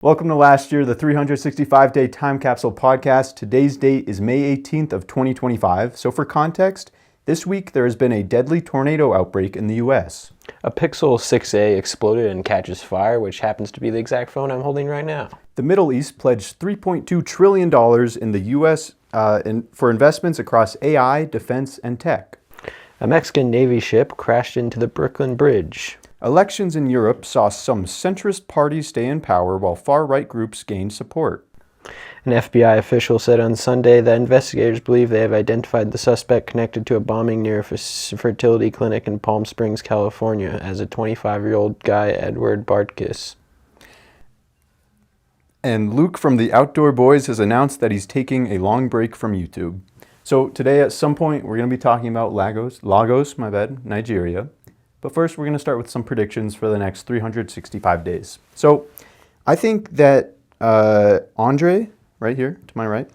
Welcome to Last Year, the 365-day time capsule podcast. Today's date is May 18th of 2025. So for context, this week there has been a deadly tornado outbreak in the U.S. A Pixel 6a exploded and catches fire, which happens to be the exact phone I'm holding right now. The Middle East pledged $3.2 trillion in the U.S. For investments across AI, defense, and tech. A Mexican Navy ship crashed into the Brooklyn Bridge. Elections in Europe saw some centrist parties stay in power while far-right groups gained support. An FBI official said on Sunday that investigators believe they have identified the suspect connected to a bombing near a fertility clinic in Palm Springs, California, as a 25-year-old guy, Edward Bartkis. And Luke from the Outdoor Boys has announced that he's taking a long break from YouTube. So today at some point we're going to be talking about Lagos, Nigeria. But first, we're going to start with some predictions for the next 365 days. So I think that Andre, right here to my right,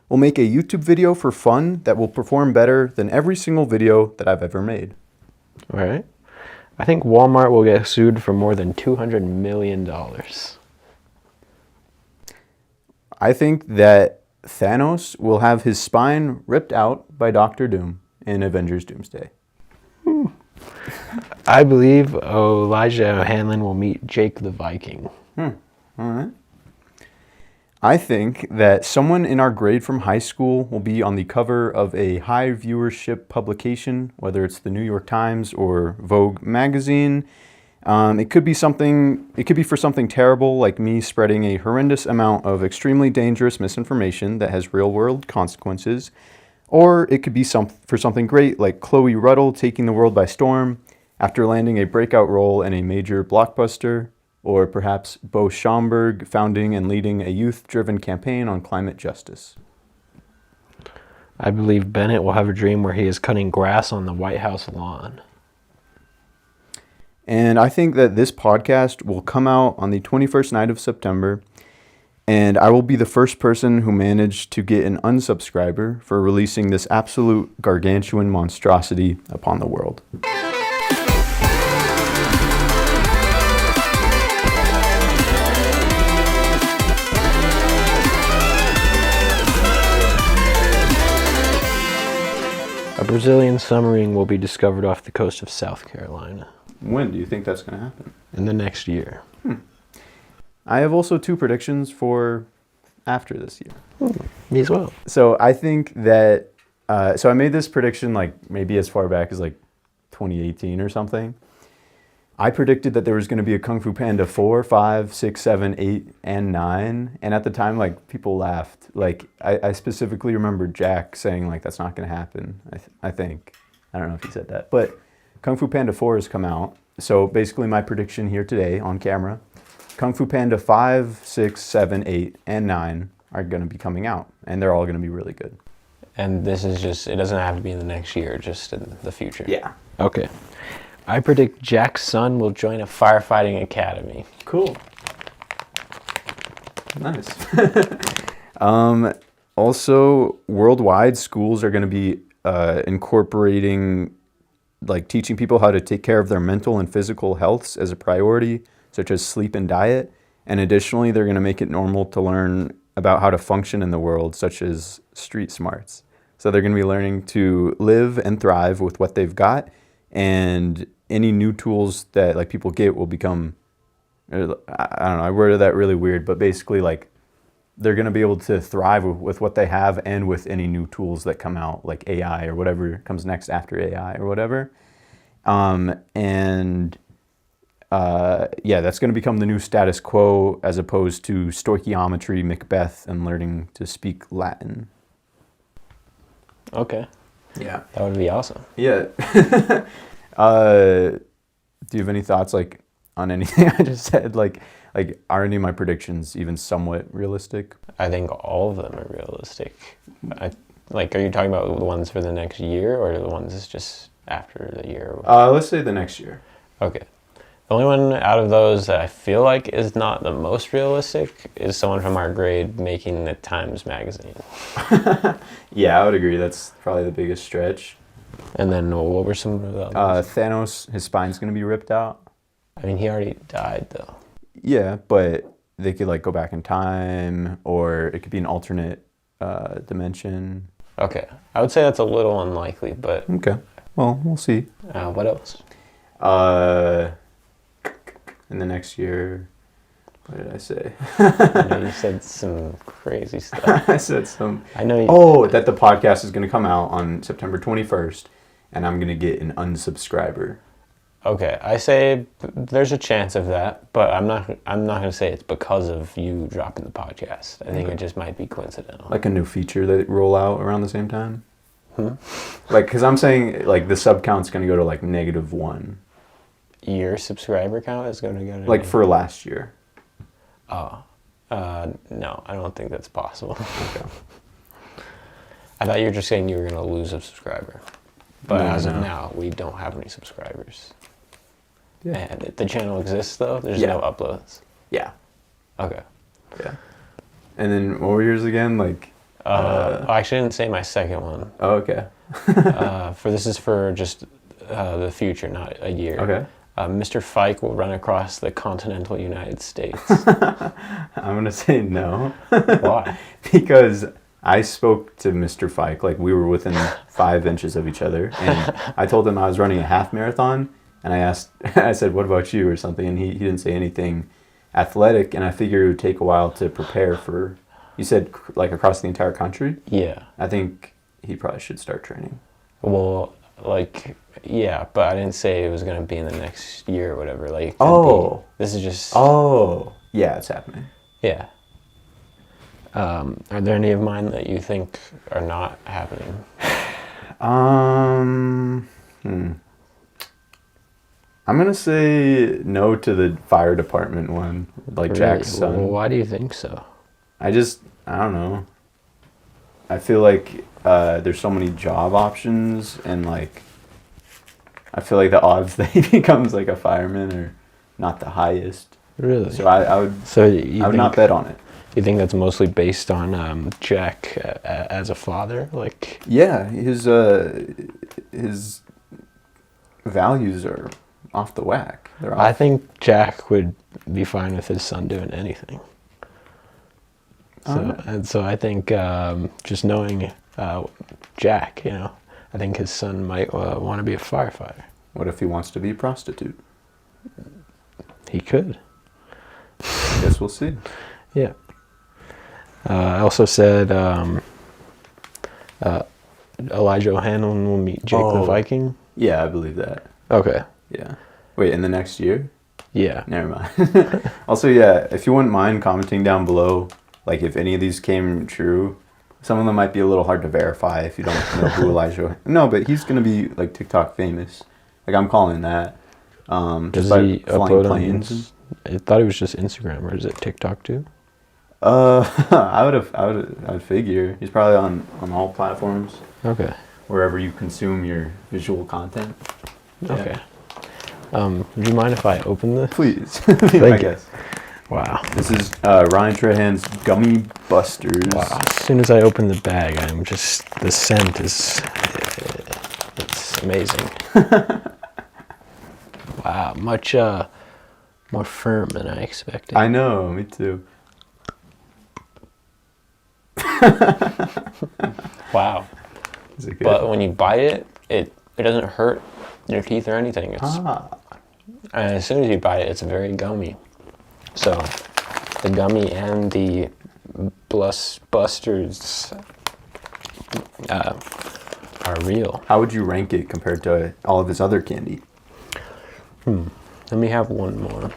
will make a YouTube video for fun that will perform better than every single video that I've ever made. All right. I think Walmart will get sued for more than $200 million. I think that Thanos will have his spine ripped out by Doctor Doom in Avengers Doomsday. I believe Elijah Hanlon will meet Jake the Viking. All right. I think that someone in our grade from high school will be on the cover of a high viewership publication, whether it's the New York Times or Vogue magazine. It could be for something terrible, like me spreading a horrendous amount of extremely dangerous misinformation that has real-world consequences. Or it could be for something great, like Chloe Ruddle taking the world by storm after landing a breakout role in a major blockbuster, or perhaps Bo Schomburg founding and leading a youth-driven campaign on climate justice. I believe Bennett will have a dream where he is cutting grass on the White House lawn. And I think that this podcast will come out on the 21st night of September, and I will be the first person who managed to get an unsubscriber for releasing this absolute gargantuan monstrosity upon the world. A Brazilian submarine will be discovered off the coast of South Carolina. When do you think that's going to happen? In the next year. I have also two predictions for after this year. Me as well. So I think that, so I made this prediction like maybe as far back as like 2018 or something. I predicted that there was going to be a Kung Fu Panda 4, 5, 6, 7, 8, and 9. And at the time, like, people laughed. Like, I specifically remember Jack saying, like, that's not going to happen, I think. I don't know if he said that. But Kung Fu Panda 4 has come out. So basically my prediction here today on camera, Kung Fu Panda 5, 6, 7, 8, and 9 are going to be coming out. And they're all going to be really good. And this is just, it doesn't have to be in the next year, just in the future. Yeah. Okay. I predict Jack's son will join a firefighting academy. Cool. Nice. Also, worldwide, schools are going to be incorporating, like, teaching people how to take care of their mental and physical health as a priority, such as sleep and diet. And additionally, they're going to make it normal to learn about how to function in the world, such as street smarts. So they're going to be learning to live and thrive with what they've got, and any new tools that like people get will become, I don't know, I worded that really weird, but basically like they're going to be able to thrive with what they have and with any new tools that come out, like AI or whatever comes next after AI or whatever. Yeah, that's going to become the new status quo as opposed to stoichiometry, Macbeth, and learning to speak Latin. Okay. Yeah. That would be awesome. Yeah. Do you have any thoughts like on anything I just said? Like are any of my predictions even somewhat realistic? I think all of them are realistic. Are you talking about the ones for the next year or the ones just after the year? Let's say the next year. Okay. The only one out of those that I feel like is not the most realistic is someone from our grade making the Times magazine. Yeah, I would agree. That's probably the biggest stretch. And then what were some of the others? Thanos, his spine's going to be ripped out. I mean, he already died, though. Yeah, but they could like go back in time, or it could be an alternate dimension. Okay. I would say that's a little unlikely, but Okay. Well, we'll see. what else? In the next year, what did I say? I know you said some crazy stuff. I said some. I know you. Oh, that the podcast is going to come out on September 21st, and I'm going to get an unsubscriber. Okay, I say there's a chance of that, but I'm not going to say it's because of you dropping the podcast. I think it just might be coincidental. Like a new feature that roll out around the same time? Like, because I'm saying, like, the sub count's going to go to, like, -1. Your subscriber count is going to go to... Like, for last year. Oh. No, I don't think that's possible. Okay. I thought you were just saying you were going to lose a subscriber. But No, as of no. now, we don't have any subscribers. Yeah. And the channel exists, though? There's no uploads? Yeah. Okay. Yeah. And then, what were yours again? Like... Actually, I didn't say my second one. Oh, okay. This is for just the future, not a year. Okay. Mr. Fike will run across the continental United States. I'm going to say no. Why? Because I spoke to Mr. Fike, like we were within 5 inches of each other, and I told him I was running a half marathon, and I said, what about you, or something, and he didn't say anything athletic, and I figured it would take a while to prepare for, you said like across the entire country? Yeah. I think he probably should start training. Well, like, yeah, but I didn't say it was going to be in the next year or whatever. Like, this is just... Oh, yeah, it's happening. Yeah. Are there any of mine that you think are not happening? I'm going to say no to the fire department one, like Really? Jack's son. Well, why do you think so? I don't know. I feel like there's so many job options, and like, I feel like the odds that he becomes like a fireman are not the highest. Really? So I would. So I would not bet on it. You think that's mostly based on Jack as a father? Like, Yeah, his values are off the whack. They're off. I think Jack would be fine with his son doing anything. So I think just knowing Jack, I think his son might want to be a firefighter. What if he wants to be a prostitute? He could. Guess we'll see. Yeah. I also said Elijah O'Hanlon will meet Jake the Viking. Yeah, I believe that. Okay. Yeah. Wait, in the next year? Yeah. Never mind. Also, yeah, if you wouldn't mind commenting down below, like if any of these came true. Some of them might be a little hard to verify if you don't know who Elijah. No, but he's gonna be like TikTok famous. Like I'm calling that. Does he upload on? I thought it was just Instagram, or is it TikTok too? I would figure he's probably on all platforms. Okay. Wherever you consume your visual content. Yeah. Okay. Would you mind if I open this? Please. Thank you. Wow. This is Ryan Trahan's Gummy Busters. Wow. As soon as I open the bag, I'm just, the scent is, it's amazing. Wow, much more firm than I expected. I know, me too. Wow. Is it good? But when you bite it, it doesn't hurt your teeth or anything. And as soon as you bite it, it's very gummy. So the gummy and the busters are real. How would you rank it compared to all of his other candy? Let me have one more.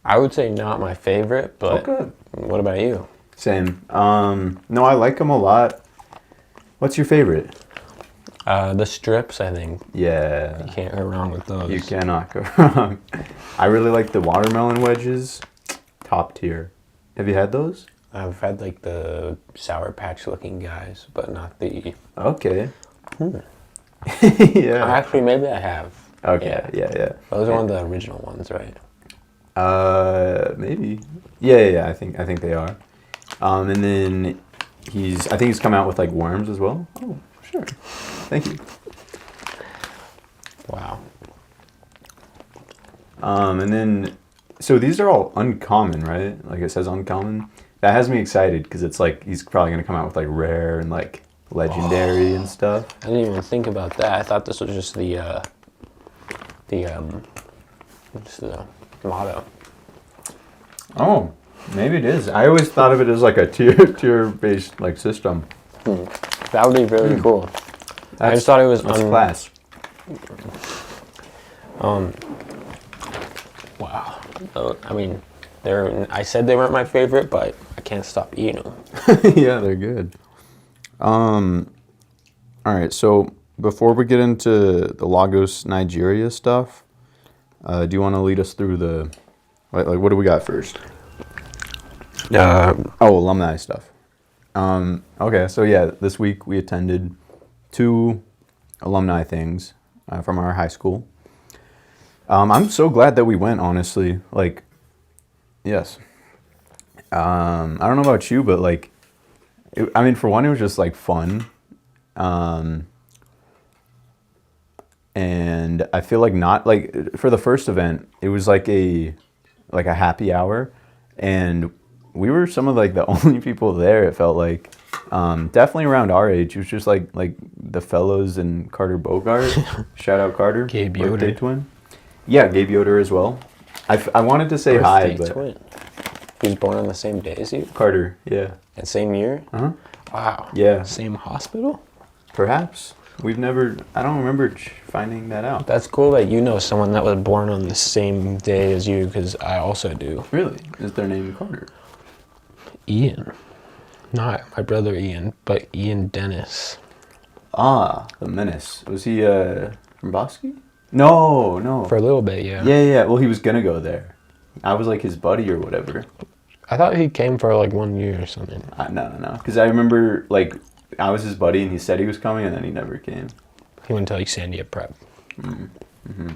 I would say not my favorite, but what about you? Same. No, I like them a lot. What's your favorite? The strips, I think. Yeah. You can't go wrong with those. You cannot go wrong. I really like the watermelon wedges. Top tier. Have you had those? I've had like the Sour Patch looking guys, but not the... Okay. Yeah. Actually, maybe I have. Okay, yeah. Those are one of the original ones, right? Maybe. Yeah, I think they are. And then I think he's come out with like worms as well. Oh, sure. Thank you. And then, so these are all uncommon, right? Like it says uncommon. That has me excited because it's like he's probably gonna come out with like rare and like legendary and stuff. I didn't even think about that. I thought this was just what's the motto? Oh, maybe it is. I always thought of it as like a tier based like system. That would be really cool. I just thought it was that's class. Wow. I mean, I said they weren't my favorite, but I can't stop eating them. Yeah, they're good. All right, so before we get into the Lagos, Nigeria stuff, do you want to lead us through the, like what do we got first? Alumni stuff. Okay, so yeah, this week we attended 2 alumni things from our high school. I'm so glad that we went, honestly. Like, yes. I don't know about you, but like, I mean, for one, it was just like fun. And I feel like not like for the first event, it was like a happy hour, and we were some of like the only people there. It felt like, definitely around our age. It was just like the fellows and Carter Bogart. Shout out Carter, Gabe birthday Yoder. twin. Yeah, Gabe Yoder as well. I wanted to say hi, Birthday but twin. He was born on the same day as you? Carter, yeah. And same year? Uh-huh. Wow. Yeah. Same hospital? Perhaps. I don't remember finding that out. That's cool that you know someone that was born on the same day as you, because I also do. Really? Is their name Carter? Ian. Not my brother Ian, but Ian Dennis. Ah, the Menace. Was he from Bosque? No. For a little bit, yeah. Yeah. Well, he was gonna go there. I was like his buddy or whatever. I thought he came for like 1 year or something. No. Because I remember like I was his buddy and he said he was coming and then he never came. He went to like Sandia Prep. Mm-hmm.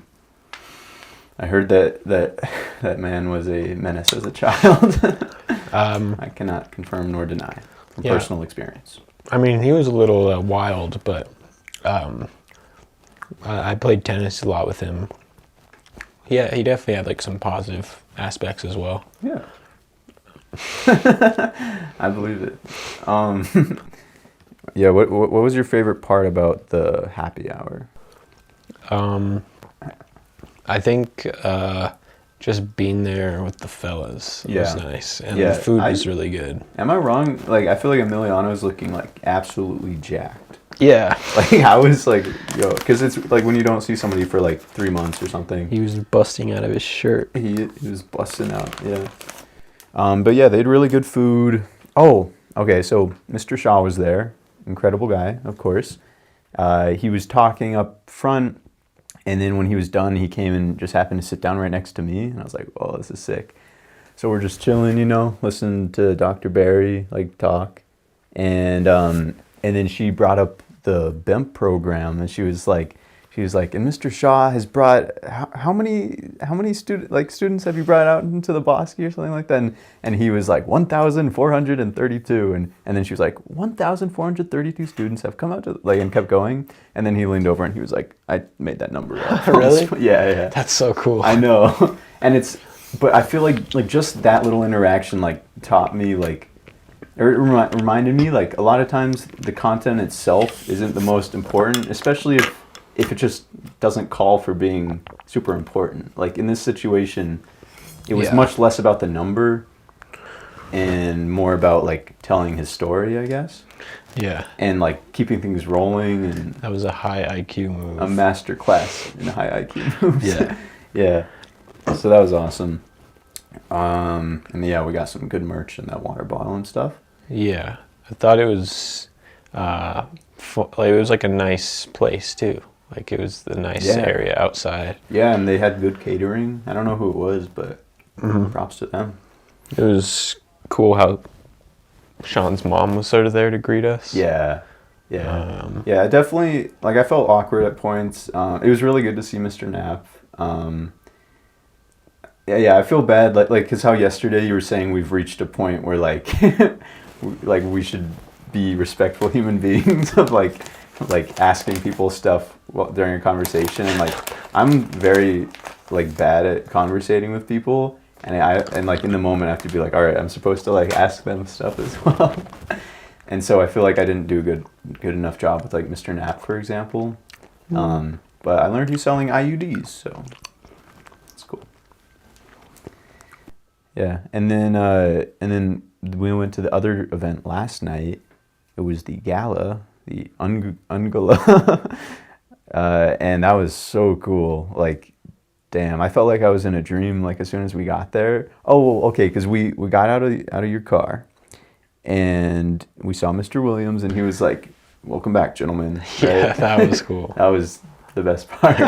I heard that man was a menace as a child. I cannot confirm nor deny from personal experience. I mean, he was a little wild, but I played tennis a lot with him. Yeah, he definitely had like some positive aspects as well. Yeah. I believe it. Yeah, what was your favorite part about the happy hour? I think just being there with the fellas was nice, and the food was really good. Am I wrong? Like, I feel like Emiliano's looking like absolutely jacked. Yeah. Like, I was like, yo, because it's like when you don't see somebody for like 3 months or something. He was busting out of his shirt. He was busting out, yeah. But yeah, they had really good food. Oh, okay, so Mr. Shaw was there. Incredible guy, of course. He was talking up front, and then when he was done, he came and just happened to sit down right next to me, and I was like, oh, this is sick. So we're just chilling, listening to Dr. Barry, like, talk. And then she brought up the BEMP program, and she was like, and Mr. Shaw has brought, how many students have you brought out into the Bosque or something like that? And he was like, 1,432. And then she was like, 1,432 students have come out to, like, and kept going. And then he leaned over and he was like, I made that number up. Really? Yeah. That's so cool. I know. And but I feel like just that little interaction, like, taught me, like, or it reminded me, like, a lot of times the content itself isn't the most important, especially if it just doesn't call for being super important. Like in this situation, it was much less about the number and more about like telling his story, I guess. Yeah. And like keeping things rolling, and that was a high IQ move. A master class in high IQ moves. Yeah. Yeah. So that was awesome. And yeah, we got some good merch in that water bottle and stuff. Yeah. I thought it was it was like a nice place too. Like it was the nice area outside. Yeah, and they had good catering. I don't know who it was, but props to them. It was cool how Sean's mom was sort of there to greet us. Yeah. Yeah, definitely. Like I felt awkward at points. It was really good to see Mr. Knapp. Yeah, I feel bad. Like, because how yesterday you were saying we've reached a point where like, like we should be respectful human beings of like asking people stuff during a conversation, and like I'm very like bad at conversating with people, and like in the moment I have to be like, all right, I'm supposed to like ask them stuff as well. And so I feel like I didn't do a good enough job with like Mr. Knapp, for example. But I learned he's selling IUDs, so it's cool. Yeah, and then we went to the other event last night. It was the gala, the Ungala, and that was so cool. Like, damn, I felt like I was in a dream. Like as soon as we got there. Oh, okay, because we got out of your car, and we saw Mr. Williams, and he was like, "Welcome back, gentlemen." Right? Yeah, that was cool. That was the best part.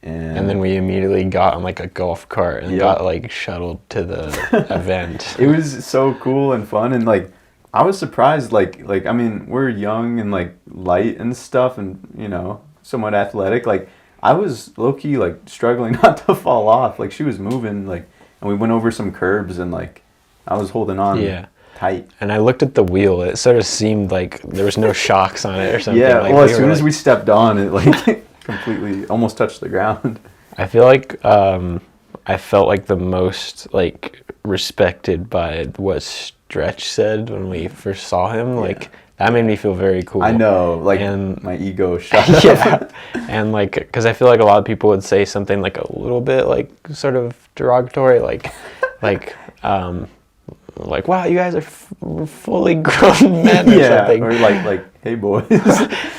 And then we immediately got on like a golf cart and got like shuttled to the event. It was so cool and fun, and like I was surprised. Like I mean, we're young and like light and stuff, and you know, somewhat athletic. Like I was low key like struggling not to fall off. Like she was moving, like, and we went over some curbs, and like I was holding on tight. And I looked at the wheel. It sort of seemed like there was no shocks on it or something. Yeah. Like, Well, as soon as we stepped on, it like completely almost touched the ground. I feel like I felt like the most like respected by what Stretch said when we first saw him. Like that made me feel very cool. I know, like, and my ego shut up. Yeah, and like, because I feel like a lot of people would say something like a little bit like sort of derogatory, like, wow, you guys are fully grown men or something. Or like, hey boys.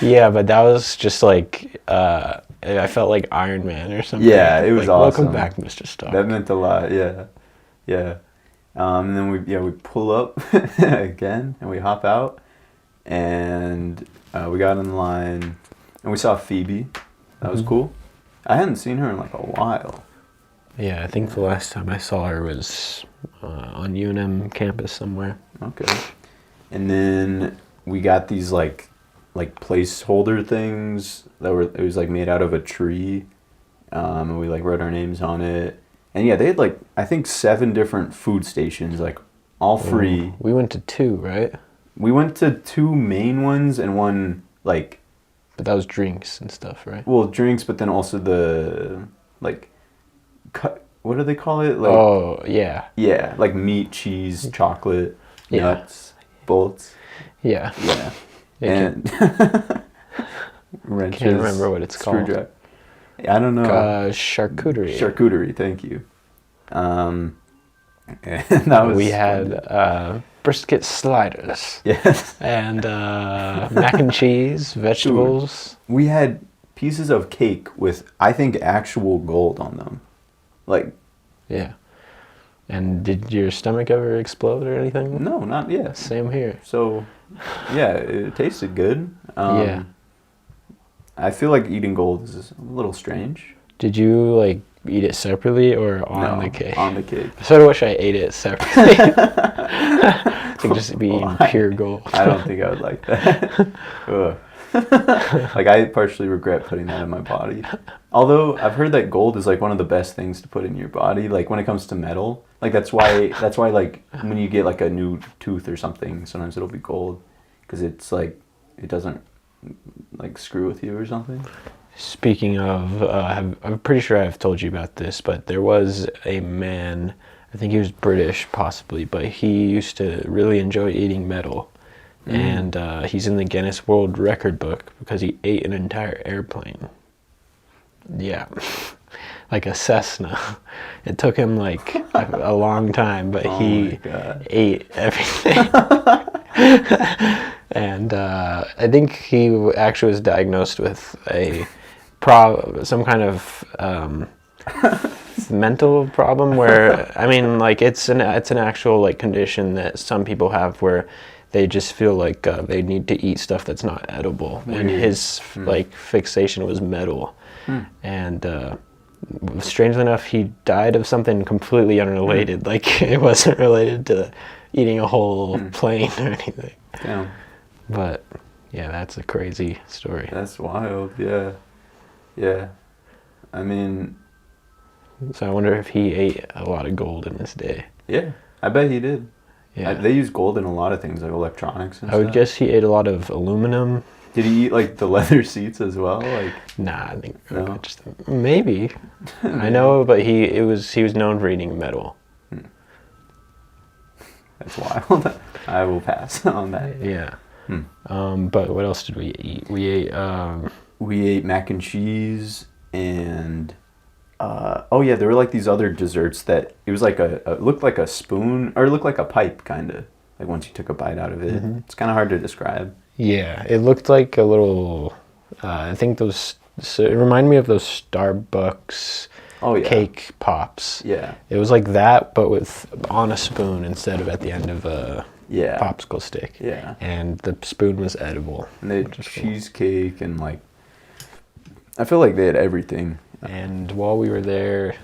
Yeah, but that was just like, I felt like Iron Man or something. Yeah, it was like, awesome. Welcome back, Mr. Stark. That meant a lot. Yeah. And then we pull up again, and we hop out, and we got in line, and we saw Phoebe. That was cool. I hadn't seen her in like a while. Yeah, I think the last time I saw her was on UNM campus somewhere. Okay. And then we got these like placeholder things it was like made out of a tree, and we like wrote our names on it. And yeah, they had like I think 7 different food stations, like all free. We went to 2, right? We went to 2 main ones and one like. But that was drinks and stuff, right? Well, drinks, but then also the like. What do they call it? Like, oh yeah. Yeah, like meat, cheese, chocolate, nuts, bolts. Yeah. Yeah. And wrenches. Can't remember what it's called. Screwdriver. I don't know. Charcuterie. Charcuterie. Thank you. And that was. We had brisket sliders. Yes. And mac and cheese, vegetables. Dude, we had pieces of cake with I think actual gold on them. Like. Yeah. And did your stomach ever explode or anything? No, not yet. Same here. So, yeah, it tasted good. Yeah. I feel like eating gold is a little strange. Did you like eat it separately or on the cake? On the cake. I sort of wish I ate it separately. To just be eating pure gold. I don't think I would like that. Ugh. Like I partially regret putting that in my body. Although I've heard that gold is like one of the best things to put in your body. Like when it comes to metal, like that's why like when you get like a new tooth or something, sometimes it'll be gold because it's like it doesn't like screw with you or something. Speaking of, I'm pretty sure I've told you about this, but there was a man, I think he was British possibly, but he used to really enjoy eating metal. And he's in the Guinness World Record book because he ate an entire airplane. Yeah. Like a Cessna. It took him like a long time, but he ate everything. And I think he actually was diagnosed with some kind of mental problem where, I mean, like it's an actual like condition that some people have where they just feel like they need to eat stuff that's not edible. And his like fixation was metal. And strangely enough, he died of something completely unrelated. Like it wasn't related to eating a whole plane or anything. Damn. But yeah, that's a crazy story. That's wild. Yeah. I mean. So I wonder if he ate a lot of gold in his day. Yeah, I bet he did. Yeah. They use gold in a lot of things, like electronics and stuff. I would guess he ate a lot of aluminum, Did he eat like the leather seats as well? Like, Nah, I think no? just maybe. I know, but he was known for eating metal. That's wild. I will pass on that. Yeah. But what else did we eat? We ate mac and cheese and oh yeah, there were like these other desserts that it was like it looked like a spoon or it looked like a pipe kind of like once you took a bite out of it. It's kind of hard to describe. Yeah, it looked like a little. I think those. So it reminded me of those Starbucks cake pops. Yeah. It was like that, but with on a spoon instead of at the end of a popsicle stick. Yeah. And the spoon was edible. And they had cheesecake and like, I feel like they had everything. And while we were there,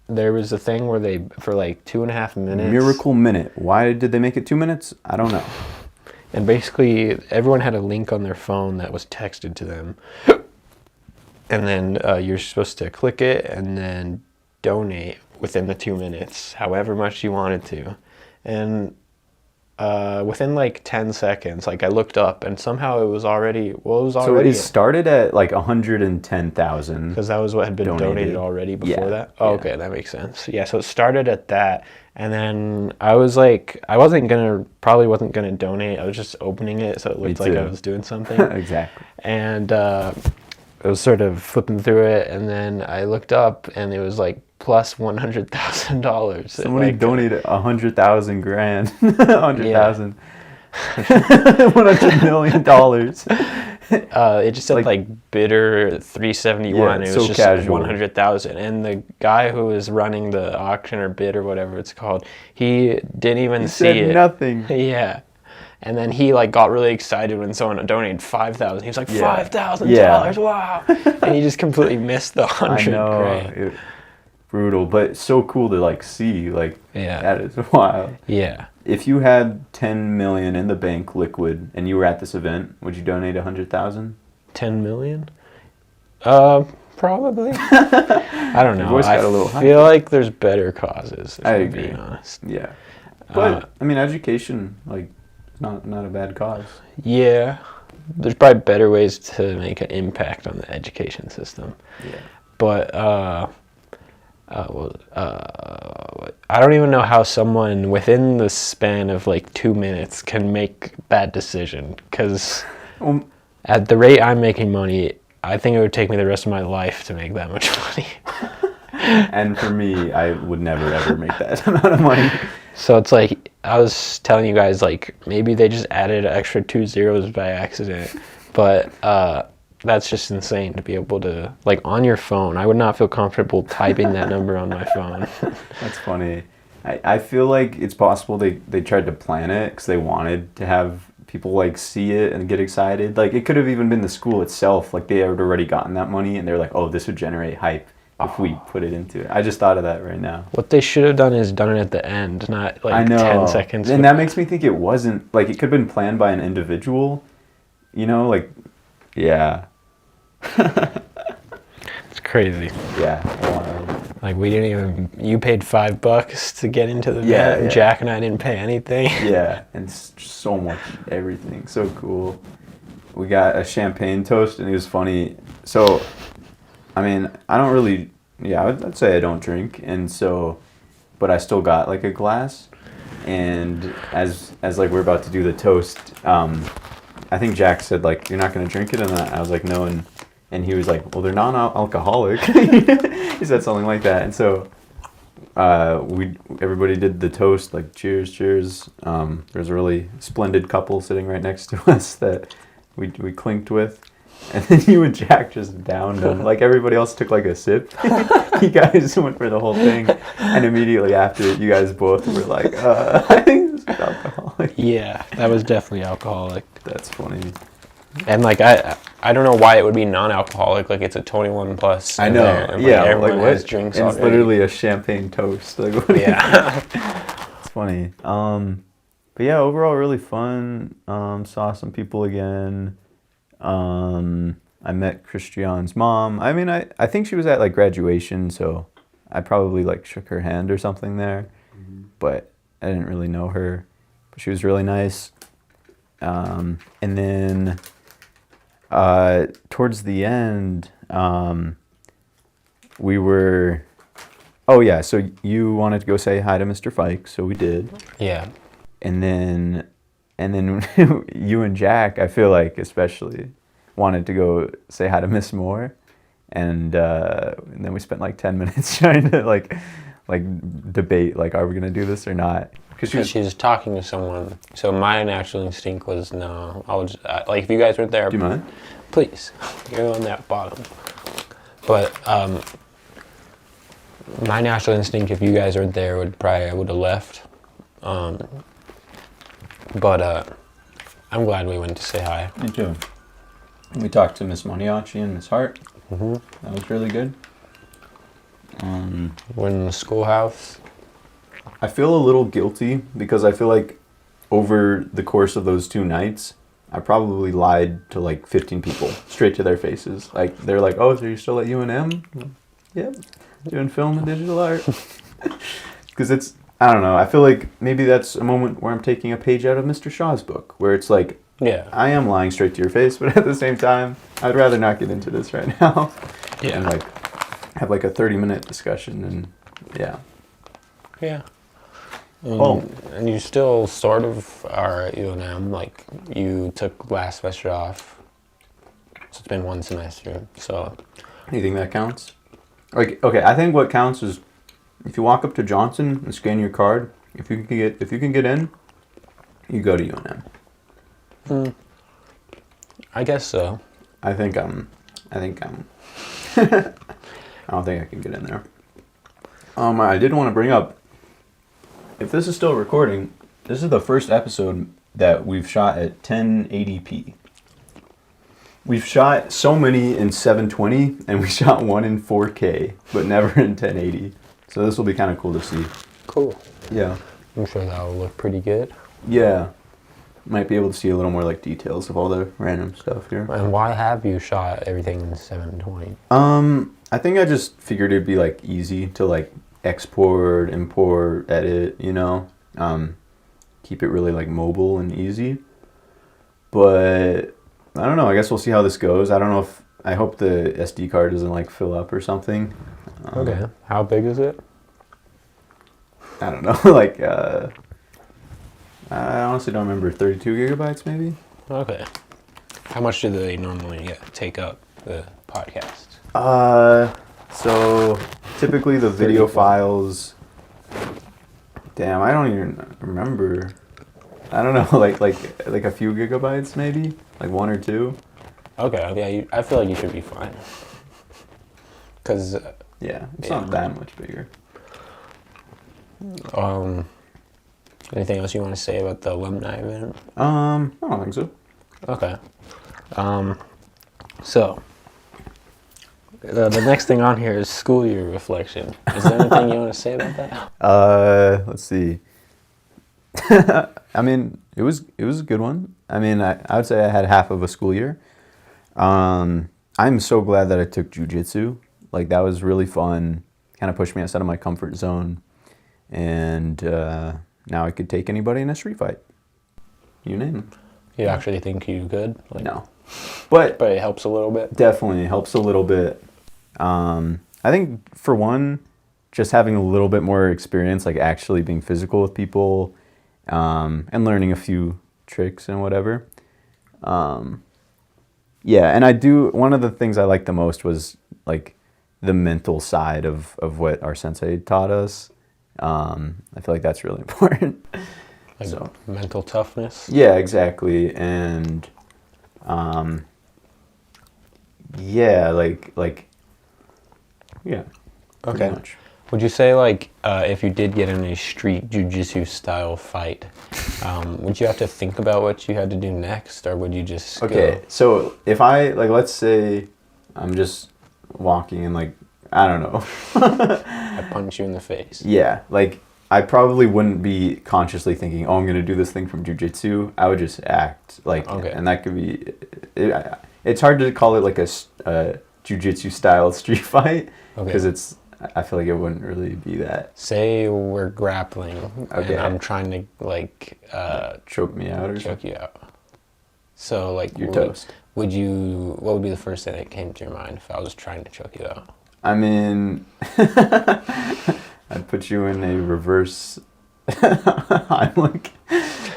there was a thing where they, for like 2.5 minutes. Miracle Minute. Why did they make it 2 minutes? I don't know. And basically, everyone had a link on their phone that was texted to them. And then you're supposed to click it and then donate within the 2 minutes, however much you wanted to. And within like 10 seconds, like I looked up and somehow it was already, So it started at like 110,000. Because that was what had been donated already before that? Oh, yeah. Okay, that makes sense. Yeah, so it started at that. And then I was like, probably wasn't gonna donate. I was just opening it so it looked like I was doing something. Exactly. And I was sort of flipping through it, and then I looked up, and it was like plus $100,000. Somebody like, donated 100,000 grand, 100,000, $100 million. It just said like bidder 371. Yeah, it was so just casual. 100,000, and the guy who was running the auction or bid or whatever it's called, he didn't even see said it. nothing. Yeah. And then he like got really excited when someone donated 5,000. He was like, $5,000, wow! And he just completely missed the 100 grand. Brutal, but so cool to like see. Like, that is wild. Yeah. If you had 10 million in the bank liquid and you were at this event, would you donate 100,000? 10 million? Probably. I don't know. I feel like there's better causes, if I'm being honest. Yeah. But I mean, education, like, not a bad cause. Yeah. There's probably better ways to make an impact on the education system. Yeah. But I don't even know how someone within the span of like 2 minutes can make that decision. Because at the rate I'm making money, I think it would take me the rest of my life to make that much money. And for me, I would never ever make that amount of money. So it's like, I was telling you guys, like, maybe they just added an extra 2 zeros by accident. But that's just insane to be able to, like, on your phone. I would not feel comfortable typing that number on my phone. That's funny. I feel like it's possible they tried to plan it because they wanted to have people, like, see it and get excited. Like, it could have even been the school itself. Like, they had already gotten that money, and they're like, oh, this would generate hype if we put it into it. I just thought of that right now. What they should have done is done it at the end, not, like, 10 seconds. And that makes me think it wasn't, like, it could have been planned by an individual, you know? Like, yeah. It's crazy. Yeah, wild. Like, we didn't even, you paid $5 to get into the event. Yeah. Jack and I didn't pay anything. Yeah, and so much everything. So cool. We got a champagne toast, and it was funny. So, I mean, I don't really, I'd say I don't drink, and so, but I still got like a glass, and as like we're about to do the toast, I think Jack said like, you're not gonna drink it, and I was like, no, and he was like, well, they're non-alcoholic. He said something like that, and so everybody did the toast, like cheers, cheers. There's a really splendid couple sitting right next to us that we clinked with. And then you and Jack just downed them. Like, everybody else took, like, a sip. You guys went for the whole thing. And immediately after it, you guys both were like, I think this is alcoholic. Yeah, that was definitely alcoholic. That's funny. And, like, I don't know why it would be non-alcoholic. Like, it's a 21 plus. I know. Yeah, everyone has drinks already. It's literally a champagne toast. Like, what It's funny. But, yeah, overall, really fun. Saw some people again. I met Christian's mom. I mean, I think she was at like graduation, so I probably like shook her hand or something there, but I didn't really know her, but she was really nice. And then Towards the end, we were. Oh yeah, so you wanted to go say hi to Mr. Fike, so we did. Yeah. And then you and Jack, I feel like especially, wanted to go say hi to Miss Moore, and then we spent like 10 minutes trying to like debate like, are we gonna do this or not? Because she's talking to someone. So my natural instinct was no. I'll just like if you guys were there. Do you mind? Please, you're on that bottom. But my natural instinct, if you guys were there, I would have left. But I'm glad we went to say hi. Me too. We talked to Miss Moniachi and Miss Hart. Mm-hmm. That was really good. We're in the schoolhouse. I feel a little guilty because I feel like over the course of those 2 nights, I probably lied to like 15 people straight to their faces. Like they're like, "Oh, so you're still at UNM?" Yep, doing film and digital art. Because it's, I don't know. I feel like maybe that's a moment where I'm taking a page out of Mr. Shaw's book, where it's like, yeah, I am lying straight to your face, but at the same time, I'd rather not get into this right now. Yeah. And like have like a 30-minute discussion and yeah. Yeah. Oh. And you still sort of are at UNM, like you took last semester off. So it's been 1 semester, so. You think that counts? Like, okay, I think what counts is if you walk up to Johnson and scan your card, if you can get in, you go to UNM. I guess so. I don't think I can get in there. I did want to bring up, if this is still recording, this is the first episode that we've shot at 1080p. We've shot so many in 720, and we shot one in 4K, but never in 1080. So this will be kind of cool to see. Cool. Yeah. I'm sure that will look pretty good. Yeah. Might be able to see a little more like details of all the random stuff here. And why have you shot everything in 720? I think I just figured it'd be like easy to like export, import, edit, you know? Keep it really like mobile and easy. But I don't know, I guess we'll see how this goes. I don't know if, I hope the SD card doesn't like fill up or something. Okay. How big is it? I don't know, like, I honestly don't remember, 32 gigabytes maybe? Okay. How much do they normally take up the podcast? So typically the video files, damn, I don't even remember. I don't know, like a few gigabytes maybe, like 1 or 2. Okay, yeah, I feel like you should be fine. Cause yeah, it's not that much bigger. Anything else you want to say about the alumni event? I don't think so. Okay. So the next thing on here is school year reflection. Is there anything you want to say about that? Let's see. I mean, it was a good one. I mean, I would say I had half of a school year. I'm so glad that I took jiu-jitsu. Like, that was really fun. Kind of pushed me outside of my comfort zone. And now I could take anybody in a street fight. You name it. You actually think you could? Like, no. But it helps a little bit? Definitely helps a little bit. I think, for one, just having a little bit more experience, like actually being physical with people, and learning a few tricks and whatever. Yeah, and one of the things I liked the most was like the mental side of what our sensei taught us. I feel like that's really important. Like so, mental toughness? Yeah, exactly. And yeah, yeah. Okay. Much. Would you say, like, if you did get in a street jiu-jitsu style fight, would you have to think about what you had to do next, or would you just Okay, so if I, like, let's say I'm just walking and, like, I don't know. I punch you in the face. Yeah, like, I probably wouldn't be consciously thinking, oh, I'm going to do this thing from jiu-jitsu. I would just act, like, okay. And that could be, it's hard to call it, like, a jiu-jitsu style street fight, because I feel like it wouldn't really be that. Say we're grappling, and I'm trying to, like... choke me out or choke you out. So, like... You're toast. what would be the first thing that came to your mind if I was trying to choke you out? I mean, I'd put you in a reverse Heimlich.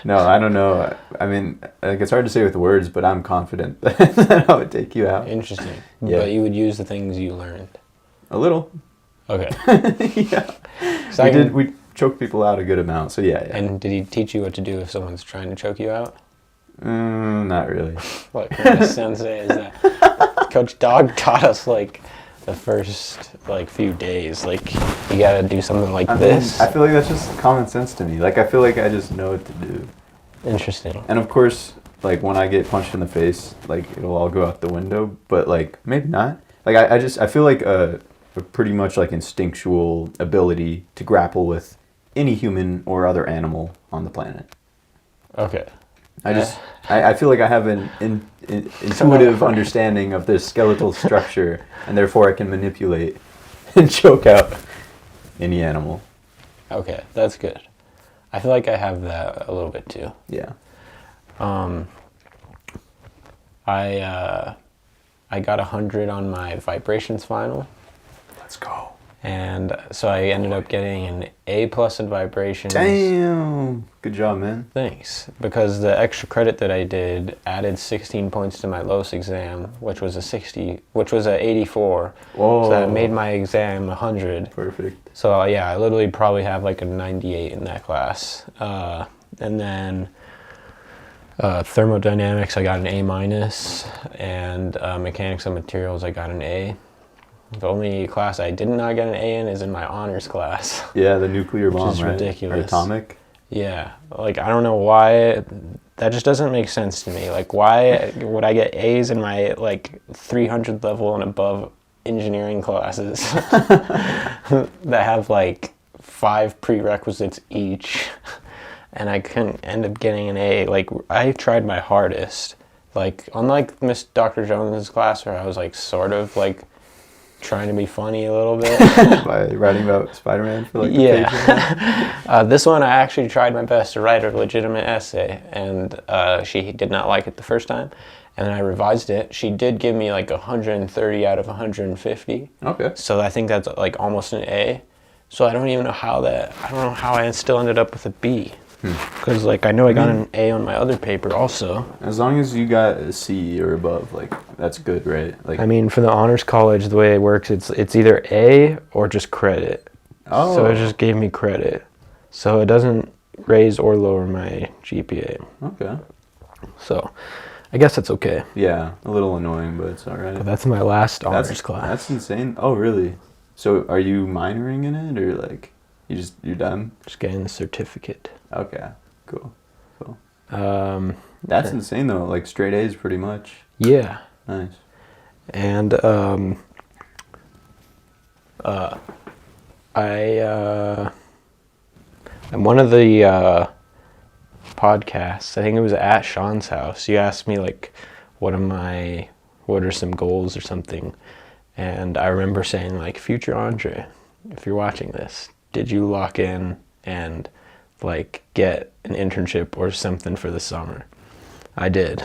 No, I don't know. I mean, like, it's hard to say with words, but I'm confident that I would take you out. Interesting. Yeah. But you would use the things you learned. A little. Okay. Yeah. So We choked people out a good amount, so yeah. And did he teach you what to do if someone's trying to choke you out? Not really. What kind of sensei is that? Coach Dog taught us, like, the first, like, few days. Like, you gotta do something like this. I feel like that's just common sense to me. Like, I feel like I just know what to do. Interesting. And of course, like, when I get punched in the face, like, it'll all go out the window, but, like, maybe not. Like, I feel like a pretty much, like, instinctual ability to grapple with any human or other animal on the planet. Okay. I feel like I have an intuitive understanding of the skeletal structure, and therefore I can manipulate and choke out any animal. Okay, that's good. I feel like I have that a little bit too. Yeah. I got 100 on my vibrations final. Let's go. And so I ended up getting an A+ in vibrations. Damn. Good job, man. Thanks. Because the extra credit that I did added 16 points to my LOS exam, which was a 84. Whoa. So that made my exam 100. Perfect. So yeah, I literally probably have like a 98 in that class. And then thermodynamics, I got an A-, and mechanics of materials, I got an A. The only class I did not get an A in is in my honors class. Yeah, the nuclear bomb, which is right? ridiculous. Or atomic. Yeah, like, I don't know why, that just doesn't make sense to me. Like, why would I get A's in my, like, 300 level and above engineering classes that have, like, 5 prerequisites each, and I couldn't end up getting an A? Like, I tried my hardest. Like, unlike Miss Dr. Jones's class, where I was, like, sort of, like, trying to be funny a little bit. By writing about Spider-Man for like This one I actually tried my best to write a legitimate essay, and she did not like it the first time, and then I revised it. She did give me like 130 out of 150. Okay. So I think that's like almost an A. So I don't know how I still ended up with a B. Because like, I know I got an A on my other paper also. As long as you got a C or above, like, that's good, right? Like, I mean, for the honors college, the way it works, it's either A or just credit. oh. So it just gave me credit. So it doesn't raise or lower my GPA. Okay. So I guess that's okay. Yeah, a little annoying, but it's all right. But that's my last honors class. That's insane. Oh, really? So are you minoring in it, or like you're done? Just getting the certificate. Okay, cool. That's insane though. Like, straight A's pretty much. Yeah. Nice. And in one of the podcasts, I think it was at Sean's house, you asked me like, what are some goals or something, and I remember saying like, future Andre, if you're watching this, did you lock in and like get an internship or something for the summer? I did.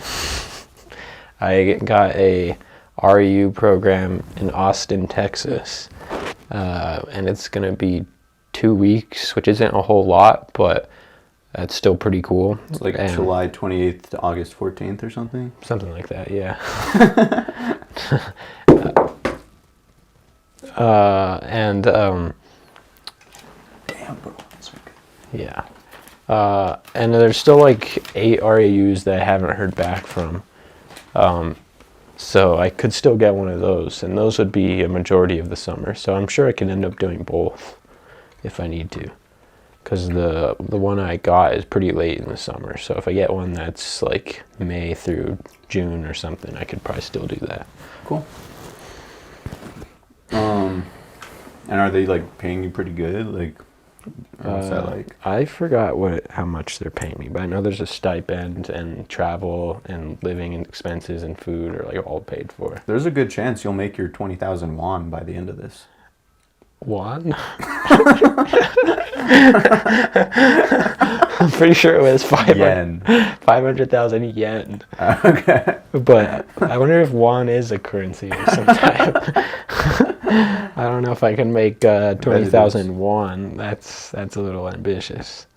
I got a REU program in Austin, Texas, and it's gonna be 2 weeks, which isn't a whole lot, but that's still pretty cool. It's like July 28th to August 14th or something? Something like that, yeah. Damn, bro. That's so good. Yeah. And there's still like 8 RAUs that I haven't heard back from. So I could still get one of those, and those would be a majority of the summer. So I'm sure I can end up doing both if I need to. Because the one I got is pretty late in the summer. So if I get one that's like May through June or something, I could probably still do that. Cool. And are they like paying you pretty good? Like, what's that like? I forgot how much they're paying me, but I know there's a stipend, and travel and living expenses and food are like all paid for. There's a good chance you'll make your 20,000 won by the end of this. Won? I'm pretty sure it was 500,000 yen. Okay. But I wonder if won is a currency of some type. I don't know if I can make 20,000 won. That's a little ambitious.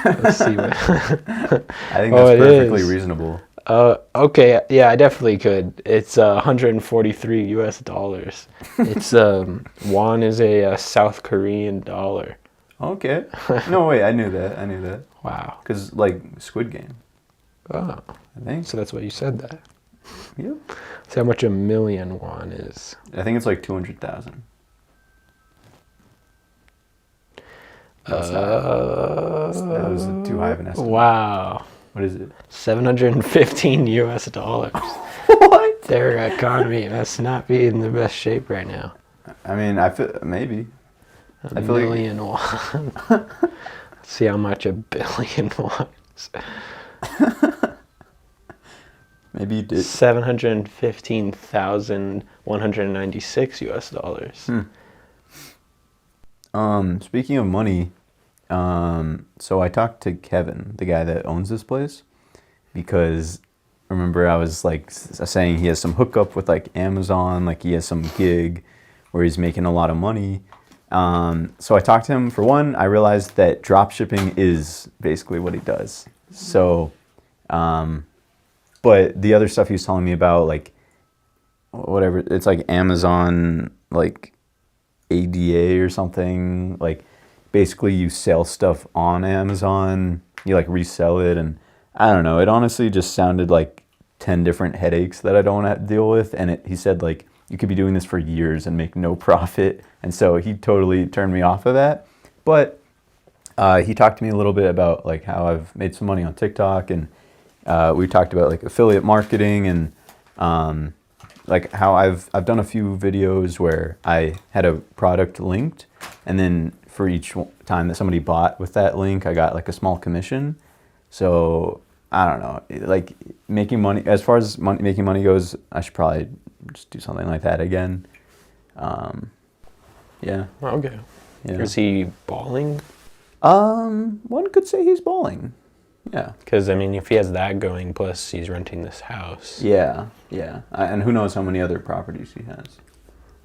Let's see what. I think that's perfectly reasonable. Okay, yeah, I definitely could. It's 143 US dollars. It's won is a South Korean dollar. Okay. No, wait, I knew that. Wow. Because, like, Squid Game. Oh, I think. so that's why you said that. Yep. See how much a million won is. I think it's like 200,000. That was too high of an estimate. Wow. What is it? 715 US dollars. What? Their economy must not be in the best shape right now. I mean, I feel maybe. A million won. Let's see how much a billion won is. Maybe you did. 715,196 US dollars. Speaking of money, so I talked to Kevin, the guy that owns this place, because remember I was like saying he has some hookup with like Amazon, like he has some gig where he's making a lot of money. So I talked to him. For one, I realized that drop shipping is basically what he does. So, but the other stuff he was telling me about, like whatever, it's like Amazon, like ADA or something. Like basically you sell stuff on Amazon, you like resell it, and I don't know. It honestly just sounded like 10 different headaches that I don't want to deal with. And he said like, you could be doing this for years and make no profit. And so he totally turned me off of that. But he talked to me a little bit about like how I've made some money on TikTok, and we talked about like affiliate marketing, and like how I've done a few videos where I had a product linked, and then for each time that somebody bought with that link, I got like a small commission. So I don't know, like making money, as far as making money goes, I should probably just do something like that again. Yeah. Okay. Yeah. Is he balling? One could say he's balling. Yeah. Because, I mean, if he has that going, plus he's renting this house. Yeah, yeah. And who knows how many other properties he has.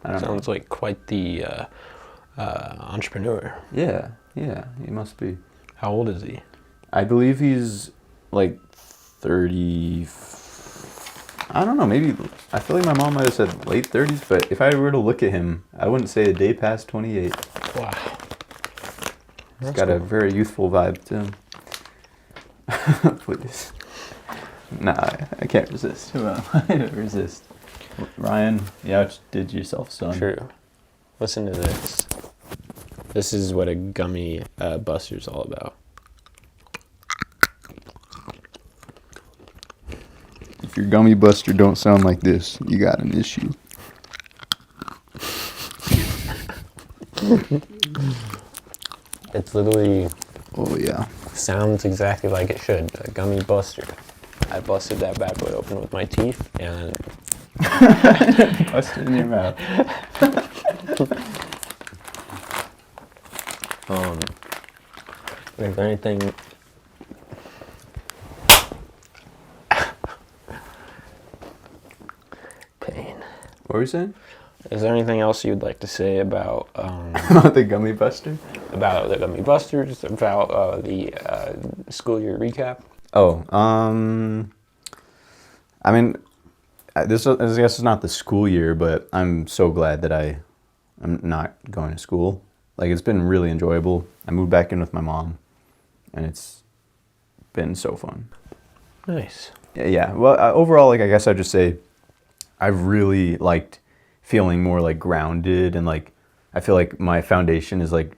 I don't know. Sounds like quite the entrepreneur. Yeah, yeah, he must be. How old is he? I believe he's like 30. I don't know, maybe, I feel like my mom might have said late 30s, but if I were to look at him, I wouldn't say a day past 28. Wow. He's got a very youthful vibe to him. Please. Nah, I can't resist. Who am I to resist? Ryan, you outdid yourself, son. True. Listen to this. This is what a gummy buster's all about. If your gummy buster don't sound like this, you got an issue. It's literally... Oh, yeah. Sounds exactly like it should. A gummy buster. I busted that bad boy open with my teeth and... Busted in your mouth. Is there anything... Pain. What were you saying? Is there anything else you'd like to say about About the gummy buster? about the gummy busters, about the school year recap? Oh, I mean, I guess it's not the school year, but I'm so glad that I'm not going to school. Like, it's been really enjoyable. I moved back in with my mom, and it's been so fun. Nice. Yeah. Well, overall, like, I guess I'd just say I've really liked feeling more like grounded, and like I feel like my foundation is like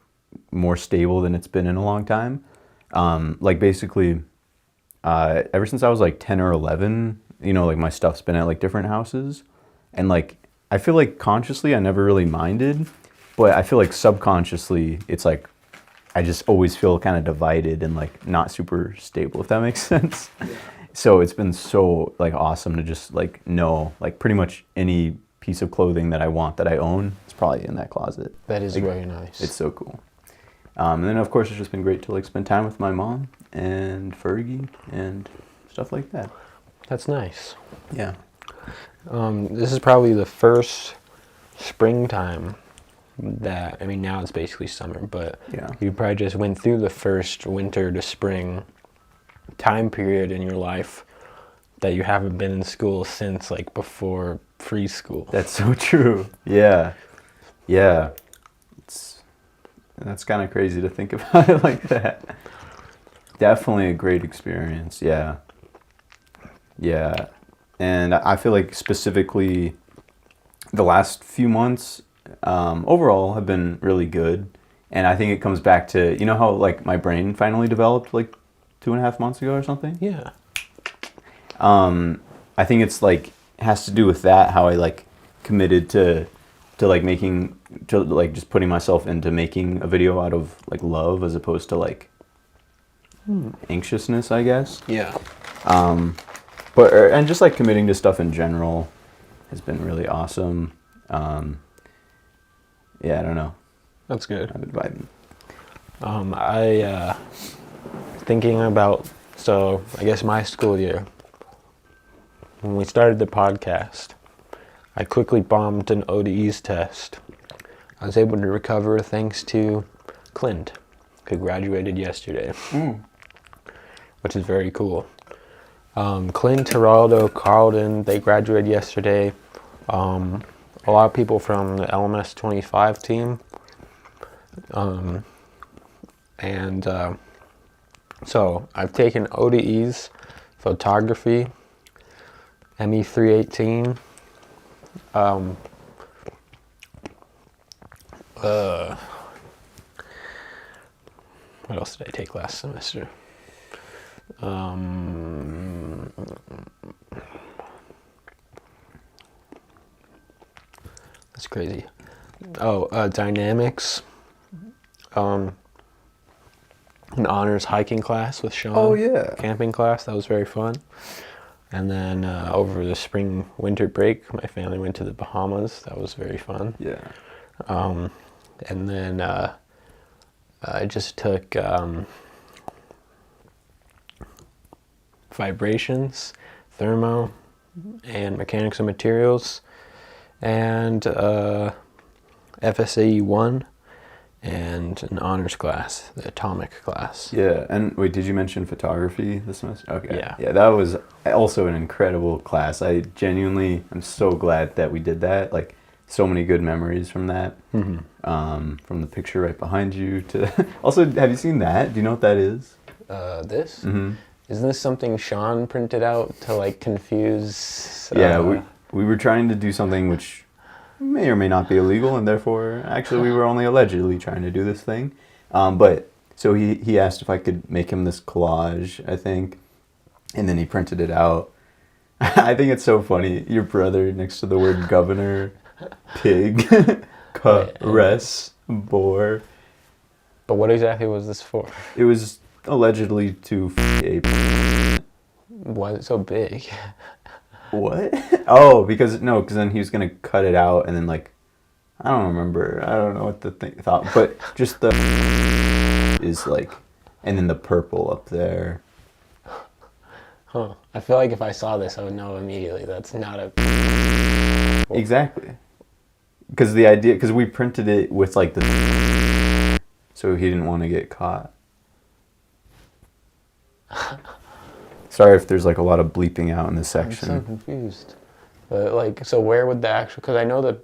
more stable than it's been in a long time. Like basically, ever since I was like 10 or 11, you know, like my stuff's been at like different houses, and like I feel like consciously I never really minded, but I feel like subconsciously it's like I just always feel kind of divided and like not super stable, if that makes sense. Yeah. So it's been so like awesome to just like know like pretty much any piece of clothing that I want, that I own, is probably in that closet. That is Like, very nice. It's so cool. And then of course it's just been great to like spend time with my mom and Fergie and stuff like that. That's nice. Yeah. This is probably the first springtime that, I mean, now it's basically summer, but Yeah. you probably just went through the first winter to spring time period in your life that you haven't been in school since like before preschool. That's so true. Yeah. Yeah. That's kind of crazy to think about it like that. Definitely a great experience. Yeah. Yeah. And I feel like specifically the last few months overall have been really good. And I think it comes back to, you know how like my brain finally developed like 2.5 months ago or something? Yeah. I think it's like has to do with that, how I like committed to like making, to like just putting myself into making a video out of like love as opposed to like anxiousness, I guess. Yeah. And just like committing to stuff in general has been really awesome. Yeah, I don't know. That's good. I've been vibing. Thinking about, so I guess my school year, when we started the podcast, I quickly bombed an ODE's test. I was able to recover thanks to Clint, who graduated yesterday, which is very cool. Clint, Geraldo, Carlton, they graduated yesterday. A lot of people from the LMS 25 team. So I've taken ODEs, photography, ME 318, what else did I take last semester? That's crazy. Dynamics. An honors hiking class with Sean. Oh, yeah. Camping class. That was very fun. And then over the spring winter break, my family went to the Bahamas. That was very fun. Yeah. And then I just took vibrations, thermo, and mechanics of materials, and FSAE 1, and an honors class, the atomic class. Yeah, and wait, did you mention photography this semester? Okay. Yeah. Yeah, that was also an incredible class. I'm so glad that we did that. Like, so many good memories from that. From the picture right behind you to... Also, have you seen that? Do you know what that is? This? Mm-hmm. Isn't this something Sean printed out to, like, confuse... Yeah, we were trying to do something which may or may not be illegal, and therefore, actually, we were only allegedly trying to do this thing. But so he asked if I could make him this collage, I think, and then he printed it out. I think it's so funny. Your brother next to the word governor, pig, caress, bore. But what exactly was this for? It was allegedly to a... Why is it so big? What? Oh, because then he was gonna cut it out and then like, I don't remember. I don't know what the thought, but just the is like, and then the purple up there. Huh. I feel like if I saw this, I would know immediately that's not a... Exactly. Because we printed it with like the, so he didn't want to get caught. Sorry if there's like a lot of bleeping out in this section. I'm so confused. But like, so where would the actual... Because I know that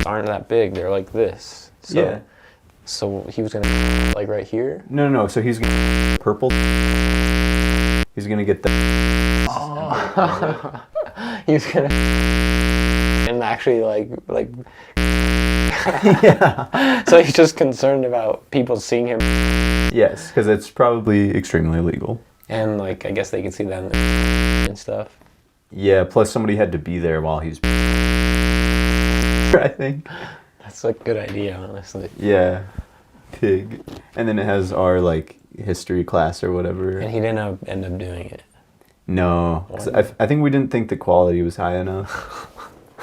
aren't that big. They're like this. So, Yeah. So he was gonna like right here. No. So he's gonna purple. He's gonna get the. Oh. He was gonna and actually like. Yeah. So he's just concerned about people seeing him. Yes, because it's probably extremely illegal. And like, I guess they could see that and stuff. Yeah. Plus, somebody had to be there while he's. I think. That's a good idea, honestly. Yeah. Pig. And then it has our like history class or whatever. And he didn't end up doing it. No, 'cause I think we didn't think the quality was high enough.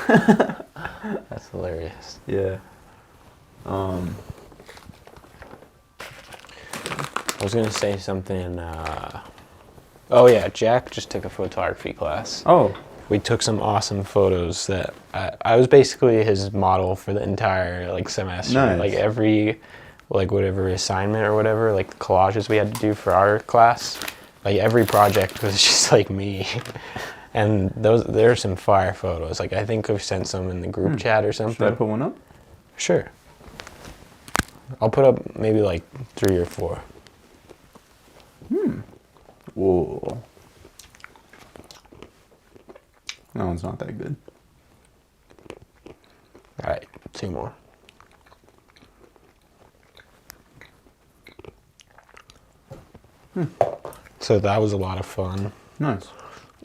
That's hilarious. Yeah. I was gonna say something. Oh yeah, Jack just took a photography class. Oh, We took some awesome photos that I was basically his model for the entire like semester. Nice. Like every like whatever assignment or whatever, like the collages we had to do for our class, like every project was just like me. And there are some fire photos. Like I think I've sent some in the group chat or something. should I put one up? Sure. I'll put up maybe like 3 or 4. Whoa. That one's not that good. All right, 2 more. So that was a lot of fun. Nice.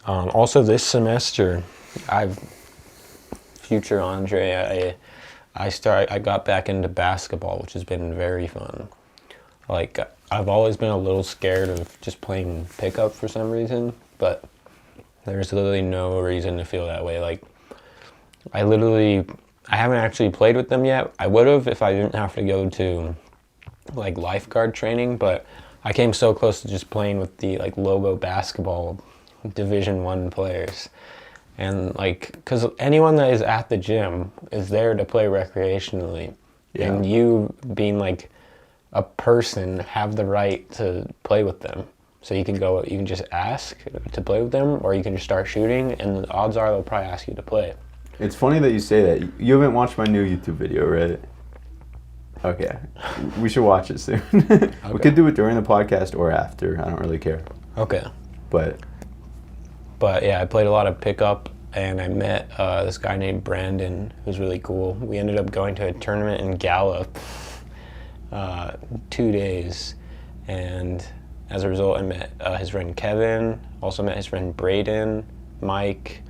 Also, this semester, future Andre, I got back into basketball, which has been very fun. Like I've always been a little scared of just playing pickup for some reason, but there's literally no reason to feel that way. Like I haven't actually played with them yet. I would have if I didn't have to go to like lifeguard training, but I came so close to just playing with the like Lobo basketball Division 1 players. And like, because anyone that is at the gym is there to play recreationally. Yeah. And you being like a person have the right to play with them. So you can just ask to play with them, or you can just start shooting, and the odds are they'll probably ask you to play. It's funny that you say that. You haven't watched my new YouTube video, right? Okay. We should watch it soon. We could do it during the podcast or after. I don't really care. Okay. But yeah, I played a lot of pickup, and I met this guy named Brandon, who's really cool. We ended up going to a tournament in Gallup, 2 days, and as a result, I met his friend Kevin, also met his friend Braden, Mike.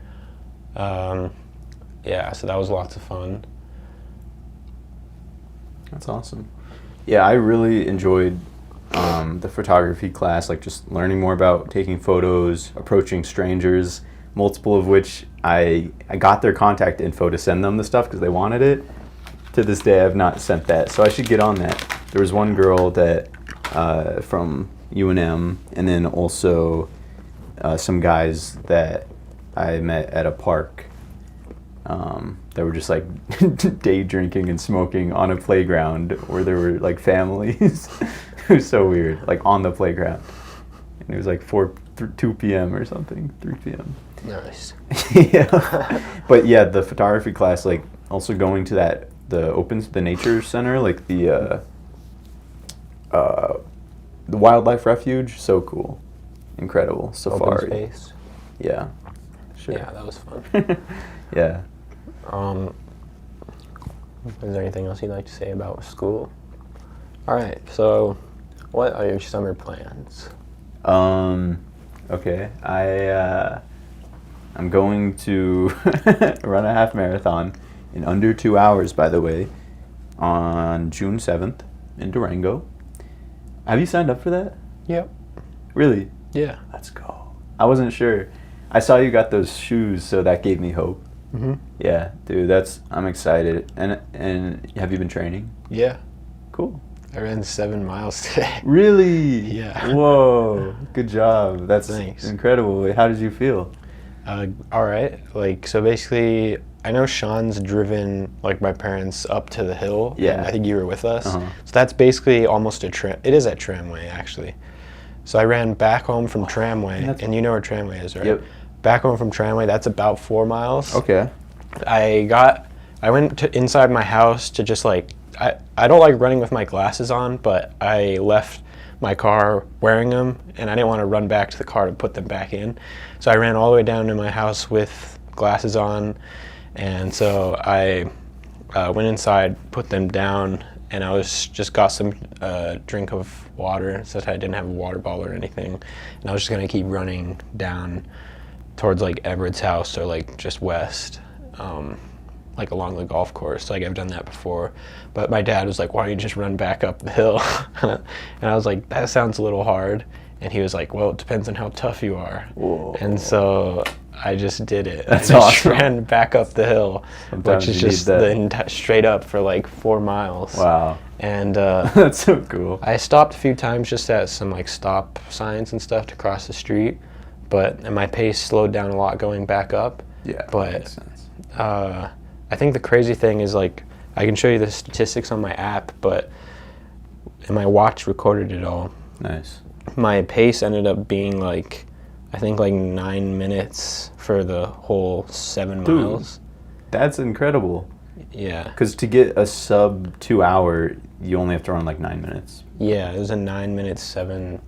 Yeah, so that was lots of fun. that's awesome. Yeah, I really enjoyed the photography class, like just learning more about taking photos, approaching strangers, multiple of which I got their contact info to send them the stuff because they wanted it. To this day, I've not sent that, so I should get on that. There was one girl that from UNM, and then also some guys that I met at a park that were just like day drinking and smoking on a playground where there were like families. It was so weird, like on the playground. And it was like 2 p.m. or something, 3 p.m. Nice. Yeah. But yeah, the photography class, like also going to the nature center, like the wildlife refuge, so cool. Incredible. Safari. Open space. Yeah. Sure. Yeah, that was fun. Yeah. Is there anything else you'd like to say about school? All right, so what are your summer plans? Okay. I'm going to run a half marathon in under 2 hours, by the way, on June 7th in Durango. Have you signed up for that? Yep. Really? Yeah. Let's go. I wasn't sure. I saw you got those shoes, so that gave me hope. Mm-hmm. Yeah, dude, I'm excited. And have you been training? Yeah. Cool. I ran 7 miles today. Really? Yeah. Whoa. Good job. That's Thanks. incredible. Wait, how did you feel? All right. Like, so basically, I know Sean's driven, like, my parents up to the hill. Yeah. And I think you were with us. Uh-huh. So that's basically almost it is at Tramway, actually. So I ran back home from Tramway, and you know where Tramway is, right? Yep. Back home from Tramway, that's about 4 miles. Okay. I went inside my house to just like, I don't like running with my glasses on, but I left my car wearing them, and I didn't want to run back to the car to put them back in. So I ran all the way down to my house with glasses on, and so I went inside, put them down, and I just got some drink of water since I didn't have a water bottle or anything, and I was just gonna keep running down towards like Everett's house, or like just west, like along the golf course. Like I've done that before, but my dad was like, why don't you just run back up the hill? And I was like, that sounds a little hard. And he was like, well, it depends on how tough you are. Whoa. And so I just did it. That's I just awesome. ran back up the hill, Sometimes which is you need just that. straight up for like 4 miles. Wow. And That's so cool. I stopped a few times just at some like stop signs and stuff to cross the street, and my pace slowed down a lot going back up. Yeah, that But makes sense. I think the crazy thing is like I can show you the statistics on my app, and my watch recorded it all. Nice. My pace ended up being like, I think like 9 minutes for the whole 7 Dude. miles. That's incredible. Yeah. Because to get a sub 2 hour, you only have to run like 9 minutes. Yeah, it was a 9 minutes, 7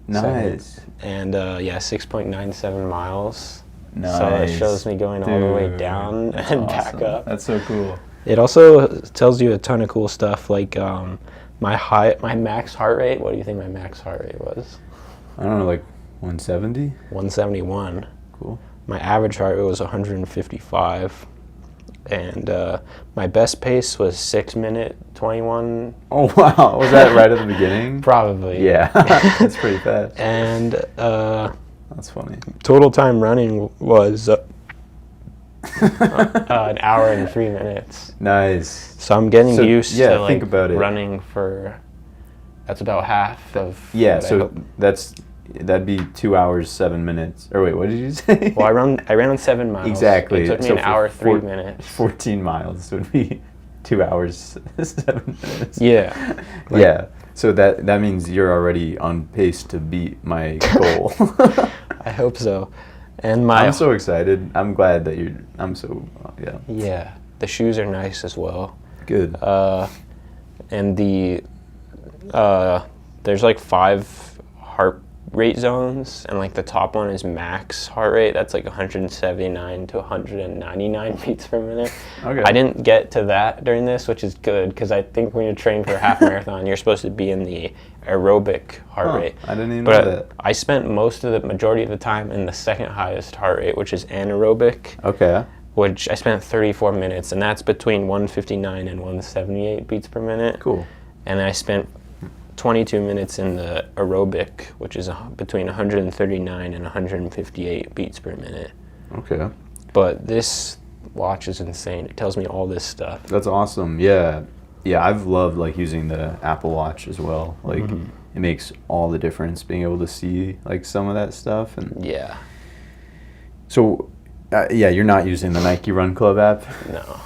Nice. and 6.97 miles. Nice. So it shows me going all the way Dude, down that's and back awesome. up. That's so cool. It also tells you a ton of cool stuff, like my max heart rate. What do you think my max heart rate was? I don't know, like 170? 171. Cool. My average heart rate was 155. And my best pace was 6 minute 21. Oh, wow. Was that right at the beginning? Probably. Yeah. That's pretty fast. And That's funny. total time running was an hour and 3 minutes. Nice. So I'm getting So, used yeah, to like think about it. running for. That's about half of. Yeah, what I so hope. that'd be 2 hours, 7 minutes. Or wait, what did you say? Well, I ran on 7 miles. Exactly. It took me So an for hour 3 minutes. 14 miles would be 2 hours, 7 minutes. Yeah. Yeah. So that means you're already on pace to beat my goal. I hope so. And my I'm so excited. I'm glad that yeah. yeah, the shoes are nice as well. Good. And there's like 5 heart rate zones, and like the top one is max heart rate. That's like 179 to 199 beats per minute. Okay. I didn't get to that during this, which is good because I think when you're training for a half marathon, you're supposed to be in the aerobic heart Huh, rate. I didn't even But know that. I spent the majority of the time in the second highest heart rate, which is anaerobic, Okay. which I spent 34 minutes, and that's between 159 and 178 beats per minute. Cool. And I spent 22 minutes in the aerobic, which is between 139 and 158 beats per minute. Okay. But this watch is insane. It tells me all this stuff. That's awesome. Yeah. Yeah, I've loved like using the Apple Watch as well. Like it makes all the difference being able to see like some of that stuff. And Yeah. so yeah, you're not using the Nike Run Club app. No.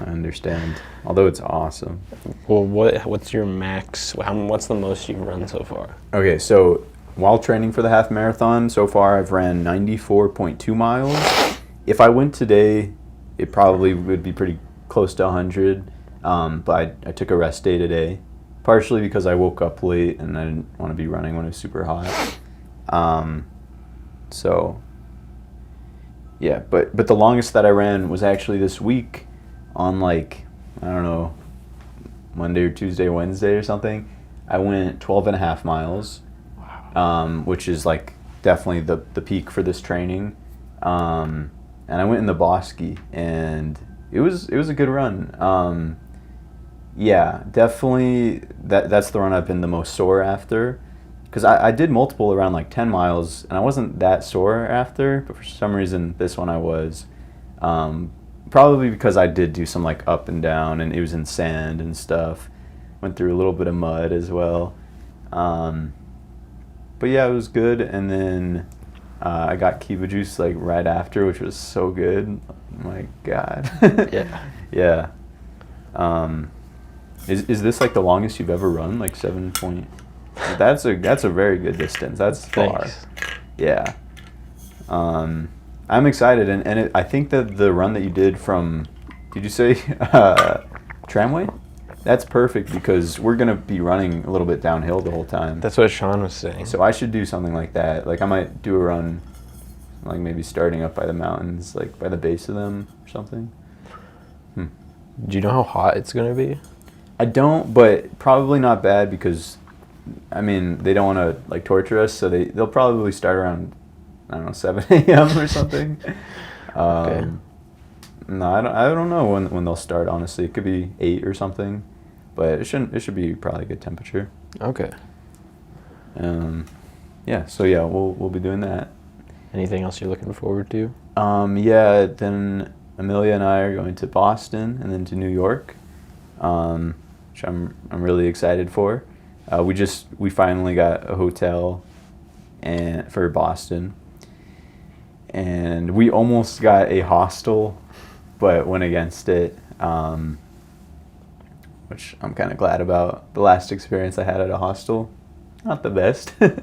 I understand. Although it's awesome. Well, what's your max? What's the most you've run so far? Okay, so while training for the half marathon, so far I've ran 94.2 miles. If I went today, it probably would be pretty close to 100. But I took a rest day today, partially because I woke up late and I didn't want to be running when it was super hot. So yeah, but the longest that I ran was actually this week on like, I don't know, Monday or Tuesday, Wednesday or something. I went 12 and a half miles, which is like definitely the peak for this training. And I went in the Bosque, and it was a good run. Yeah, definitely that's the run I've been the most sore after, because I did multiple around like 10 miles, and I wasn't that sore after, but for some reason this one I was. Probably because I did do some like up and down, and it was in sand and stuff. Went through a little bit of mud as well. But yeah, it was good. And then I got Kiva Juice like right after, which was so good. Oh my God. Yeah. Yeah. Is this like the longest you've ever run? Like 7 point? That's a very good distance. That's far. Thanks. Yeah. I'm excited, and I think that the run that you did from, did you say Tramway? That's perfect because we're gonna be running a little bit downhill the whole time. That's what Sean was saying. So I should do something like that. Like I might do a run, like maybe starting up by the mountains, like by the base of them or something. Do you know how hot it's gonna be? I don't, but probably not bad because, I mean, they don't want to like torture us, so they'll probably start around, I don't know, 7 a.m. or something. Okay. No, I don't know when they'll start. Honestly, it could be 8 or something, but it should be probably a good temperature. Okay. Yeah. So yeah, we'll be doing that. Anything else you're looking forward to? Yeah, then Amelia and I are going to Boston and then to New York, which I'm really excited for. We finally got a hotel and for Boston, and we almost got a hostel, but went against it, which I'm kind of glad about. The last experience I had at a hostel, not the best. It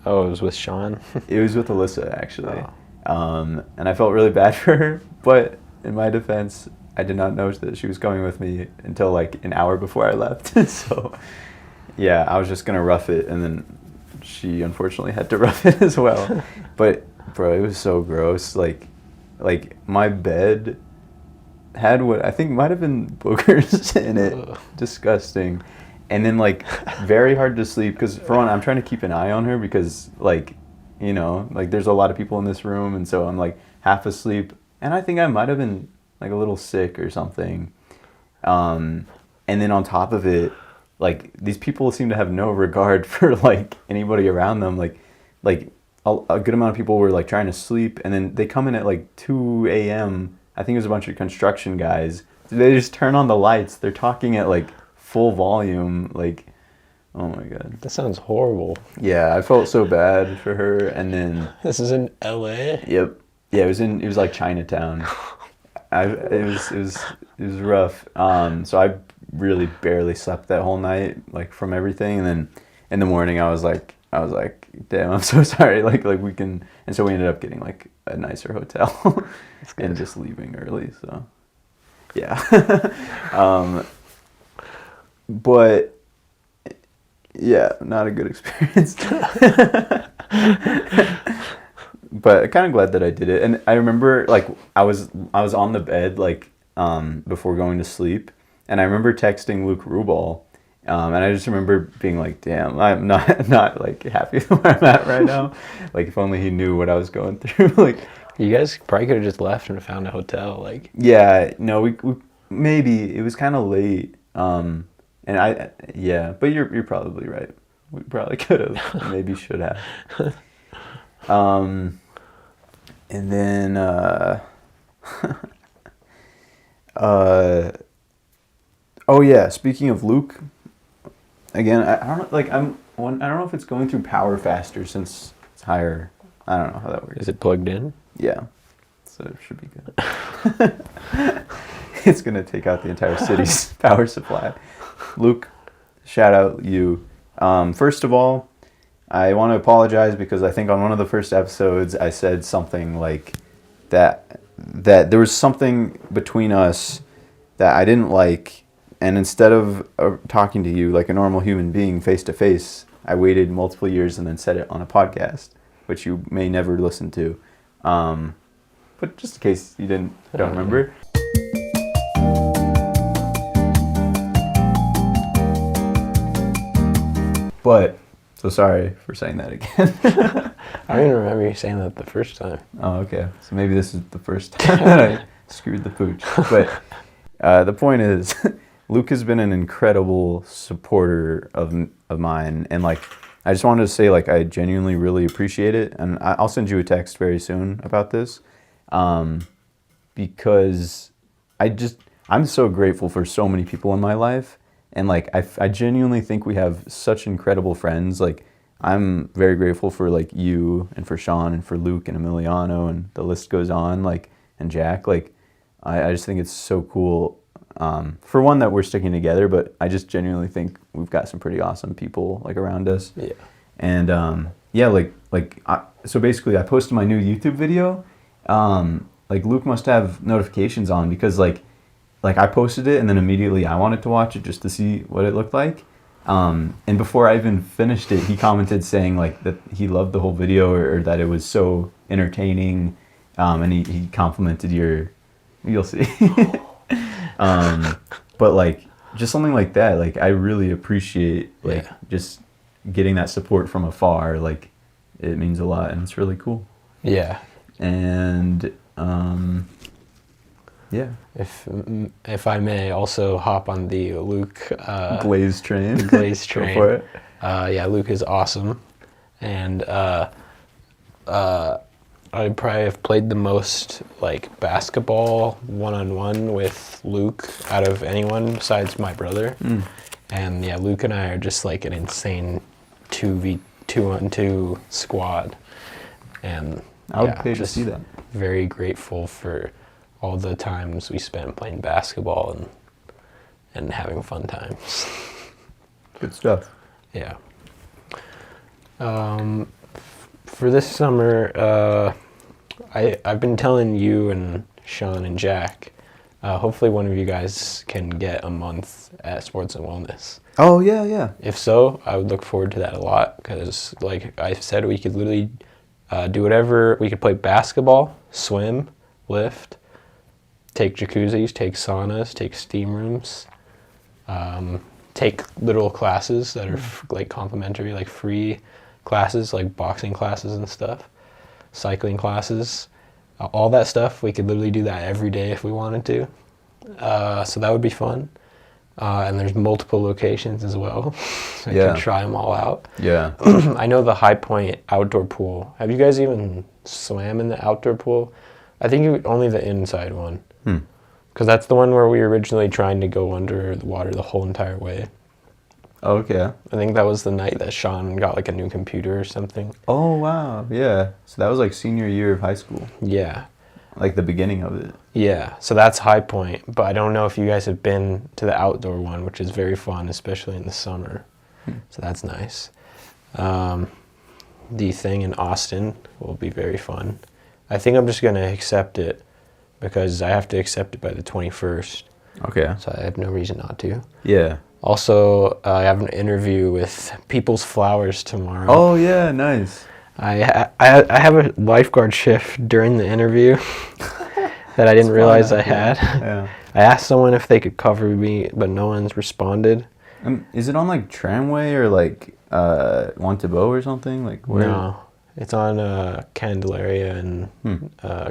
was with Sean. It was with Alyssa, actually. Oh. And I felt really bad for her, but in my defense, I did not know that she was coming with me until like an hour before I left. So, yeah, I was just gonna rough it, and then she unfortunately had to rough it as well. But bro, it was so gross. Like my bed had what I think might have been boogers in it. Ugh. Disgusting. And then like very hard to sleep because for one, I'm trying to keep an eye on her because like, you know, like there's a lot of people in this room, and so I'm like half asleep, and I think I might have been like a little sick or something. And then on top of it, like these people seem to have no regard for like anybody around them. Like a good amount of people were like trying to sleep, and then they come in at like 2 a.m. I think it was a bunch of construction guys. They just turn on the lights. They're talking at like full volume, like, oh my god. That sounds horrible. Yeah, I felt so bad for her, and then This is in LA? yep, yeah, it was like Chinatown. It was rough. So I really barely slept that whole night, like from everything, and then in the morning I was like, damn, I'm so sorry. Like we can, and so we ended up getting like a nicer hotel and just leaving early. So yeah. But yeah, not a good experience. But kind of glad that I did it. And I remember like I was on the bed like before going to sleep, and I remember texting Luke Rubal, and I just remember being like, damn, I'm not like happy where I'm at right now. Like if only he knew what I was going through. Like You guys probably could have just left and found a hotel. Like, yeah, no, we maybe it was kind of late. And yeah, but you're probably right. We probably could have, maybe should have. And then, oh yeah, speaking of Luke, again, I don't know, like I don't know if it's going through power faster since it's higher. I don't know how that works. is it plugged in? Yeah, so it should be good. It's gonna take out the entire city's power supply. Luke, shout out you. First of all, I want to apologize because I think on one of the first episodes I said something like that there was something between us that I didn't like, and instead of talking to you like a normal human being face to face, I waited multiple years and then said it on a podcast, which you may never listen to. But just in case you don't remember. But, so sorry for saying that again. I don't even remember you saying that the first time. Oh, okay. So maybe this is the first time that I screwed the pooch. But the point is, Luke has been an incredible supporter of mine. And, like, I just wanted to say, like, I genuinely really appreciate it. And I'll send you a text very soon about this. Because I'm so grateful for so many people in my life. And like I genuinely think we have such incredible friends. Like I'm very grateful for like you and for Sean and for Luke and Emiliano, and the list goes on, like, and Jack. Like I just think it's so cool. For one, that we're sticking together, but I just genuinely think we've got some pretty awesome people like around us. Yeah. And yeah, so basically I posted my new YouTube video. Like Luke must have notifications on because like I posted it and then immediately I wanted to watch it just to see what it looked like. And before I even finished it, he commented saying like that he loved the whole video, or that it was so entertaining. And he complimented you'll see. But like just something like that, like I really appreciate like just getting that support from afar. Like it means a lot and it's really cool. Yeah. And yeah. If I may also hop on the Luke Glaze train. Glaze train. Go for it. Yeah, Luke is awesome, and I probably have played the most like basketball one-on-one with Luke out of anyone besides my brother. And yeah, Luke and I are just like an insane 2v2-on-2 squad. And I would yeah, pay to just see that. very grateful for all the times we spent playing basketball and having fun times. Good stuff. Yeah. For this summer, I've been telling you and Sean and Jack, hopefully one of you guys can get a month at Sports and Wellness. Oh yeah, yeah. If so, I would look forward to that a lot because, like I said, we could literally do whatever. We could play basketball, swim, lift, take jacuzzis, take saunas, take steam rooms, take little classes that are like complimentary, like free classes, like boxing classes and stuff, cycling classes, all that stuff. We could literally do that every day if we wanted to. So that would be fun. And there's multiple locations as well. So I Yeah. can try them all out. Yeah. I know the High Point outdoor pool. Have you guys even swam in the outdoor pool? I think only the inside one. Because that's the one where we were originally trying to go under the water the whole entire way. Okay. I think that was the night that Sean got like a new computer or something. Oh wow. Yeah. So that was like senior year of high school. Yeah. Like the beginning of it. Yeah. So that's High Point. But I don't know if you guys have been to the outdoor one, which is very fun, especially in the summer. So that's nice. The thing in Austin will be very fun. I think I'm just going to accept it because I have to accept it by the 21st. Okay. So I have no reason not to. Yeah. Also, I have an interview with People's Flowers tomorrow. Oh yeah, nice. I have a lifeguard shift during the interview that I didn't realize I had. Yeah. I asked someone if they could cover me, but no one's responded. Is it on like Tramway or like Wantabeau or something? Like where? No, it's on Candelaria and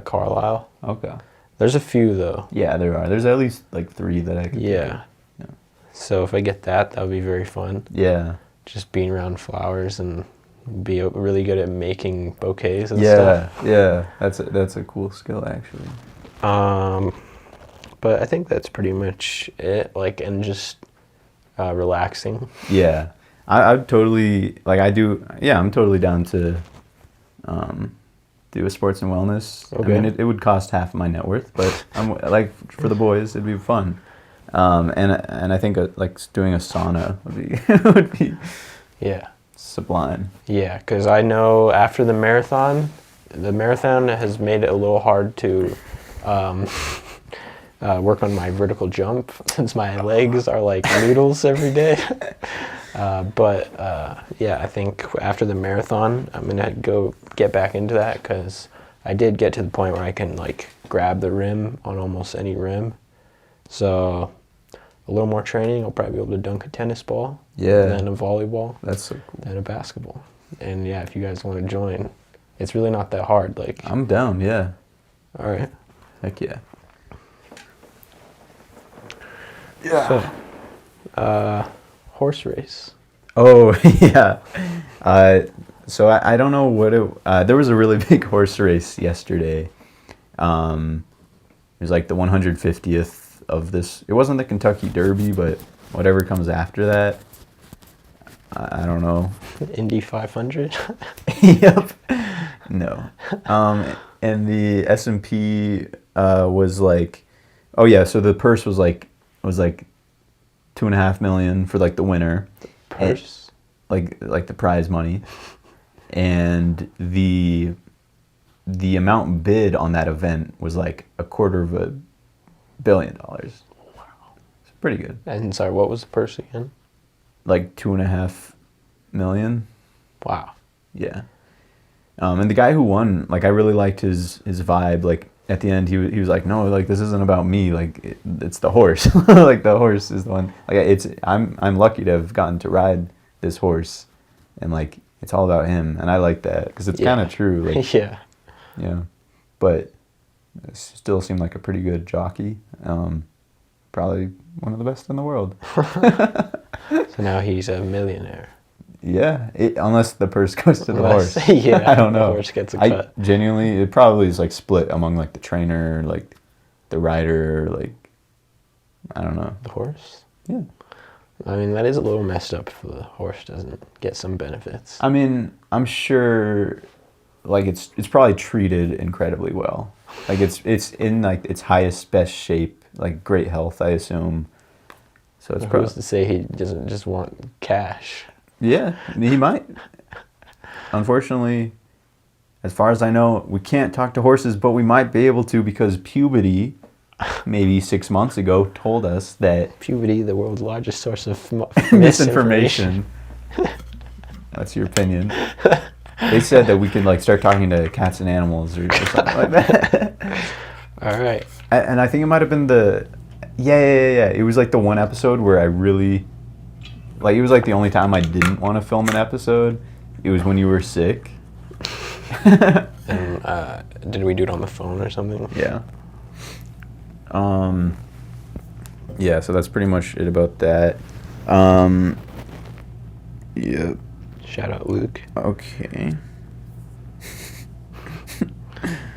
Carlisle. Okay. There's a few though. Yeah, there are. There's at least like 3 that I could. Yeah. Yeah. So if I get that would be very fun. Yeah. Just being around flowers and be really good at making bouquets and Yeah. stuff. Yeah. That's a cool skill actually. But I think that's pretty much it. Like, and just relaxing. Yeah. I'd totally like I do. Yeah, I'm totally down to do a sports and wellness. Okay. I mean, it would cost half my net worth, but I'm like for the boys, it'd be fun. And I think like doing a sauna would be would be Yeah. sublime. Yeah, because I know after the marathon has made it a little hard to work on my vertical jump since my legs are like noodles every day. But yeah, I think after the marathon, I'm going to go get back into that because I did get to the point where I can like grab the rim on almost any rim. So a little more training, I'll probably be able to dunk a tennis ball. Yeah. Then a volleyball. That's so cool. Then a basketball. And yeah, if you guys want to join, it's really not that hard. Like, I'm down. Yeah. all right. Heck yeah. So, horse race. Oh yeah. So I don't know what it. There was a really big horse race yesterday. It was like the 150th of this. It wasn't the Kentucky Derby, but whatever comes after that. I don't know. Indy 500. Yep. No. And the S&P was like, oh yeah. So the purse was like $2.5 million for like the winner. Purse. And, like the prize money, and the amount bid on that event was like $250 million. Wow. It's pretty good. And sorry, what was the purse again? Like $2.5 million. Wow. Yeah. And the guy who won, like I really liked his vibe. Like at the end, he was like, no, like this isn't about me. Like it's the horse. Like the horse is the one. Like I'm lucky to have gotten to ride this horse, and like it's all about him. And I like that because it's kind of true. Like Yeah. yeah, but it still seemed like a pretty good jockey. Probably one of the best in the world. So now he's a millionaire. Yeah, unless the purse goes to the Unless- horse. yeah, I don't the know. horse gets a I cut. genuinely, it probably is like split among like the trainer, like the rider, like I don't know. The horse? Yeah. I mean, that is a little messed up if the horse doesn't get some benefits. I mean, I'm sure, like it's probably treated incredibly well. Like it's in like its highest best shape, like great health, I assume. So it's Who's probably to say he doesn't just want cash? yeah, he might. Unfortunately, as far as I know, we can't talk to horses, but we might be able to because puberty, maybe 6 months ago, told us that Puberty, the world's largest source of misinformation. That's your opinion. They said that we could like start talking to cats and animals or something like that. All right. And I think it might have been the yeah. It was like the one episode where I really like it was like the only time I didn't want to film an episode. It was when you were sick. And did we do it on the phone or something? Yeah. Yeah, so that's pretty much it about that. Yeah. Shout out Luke. Okay.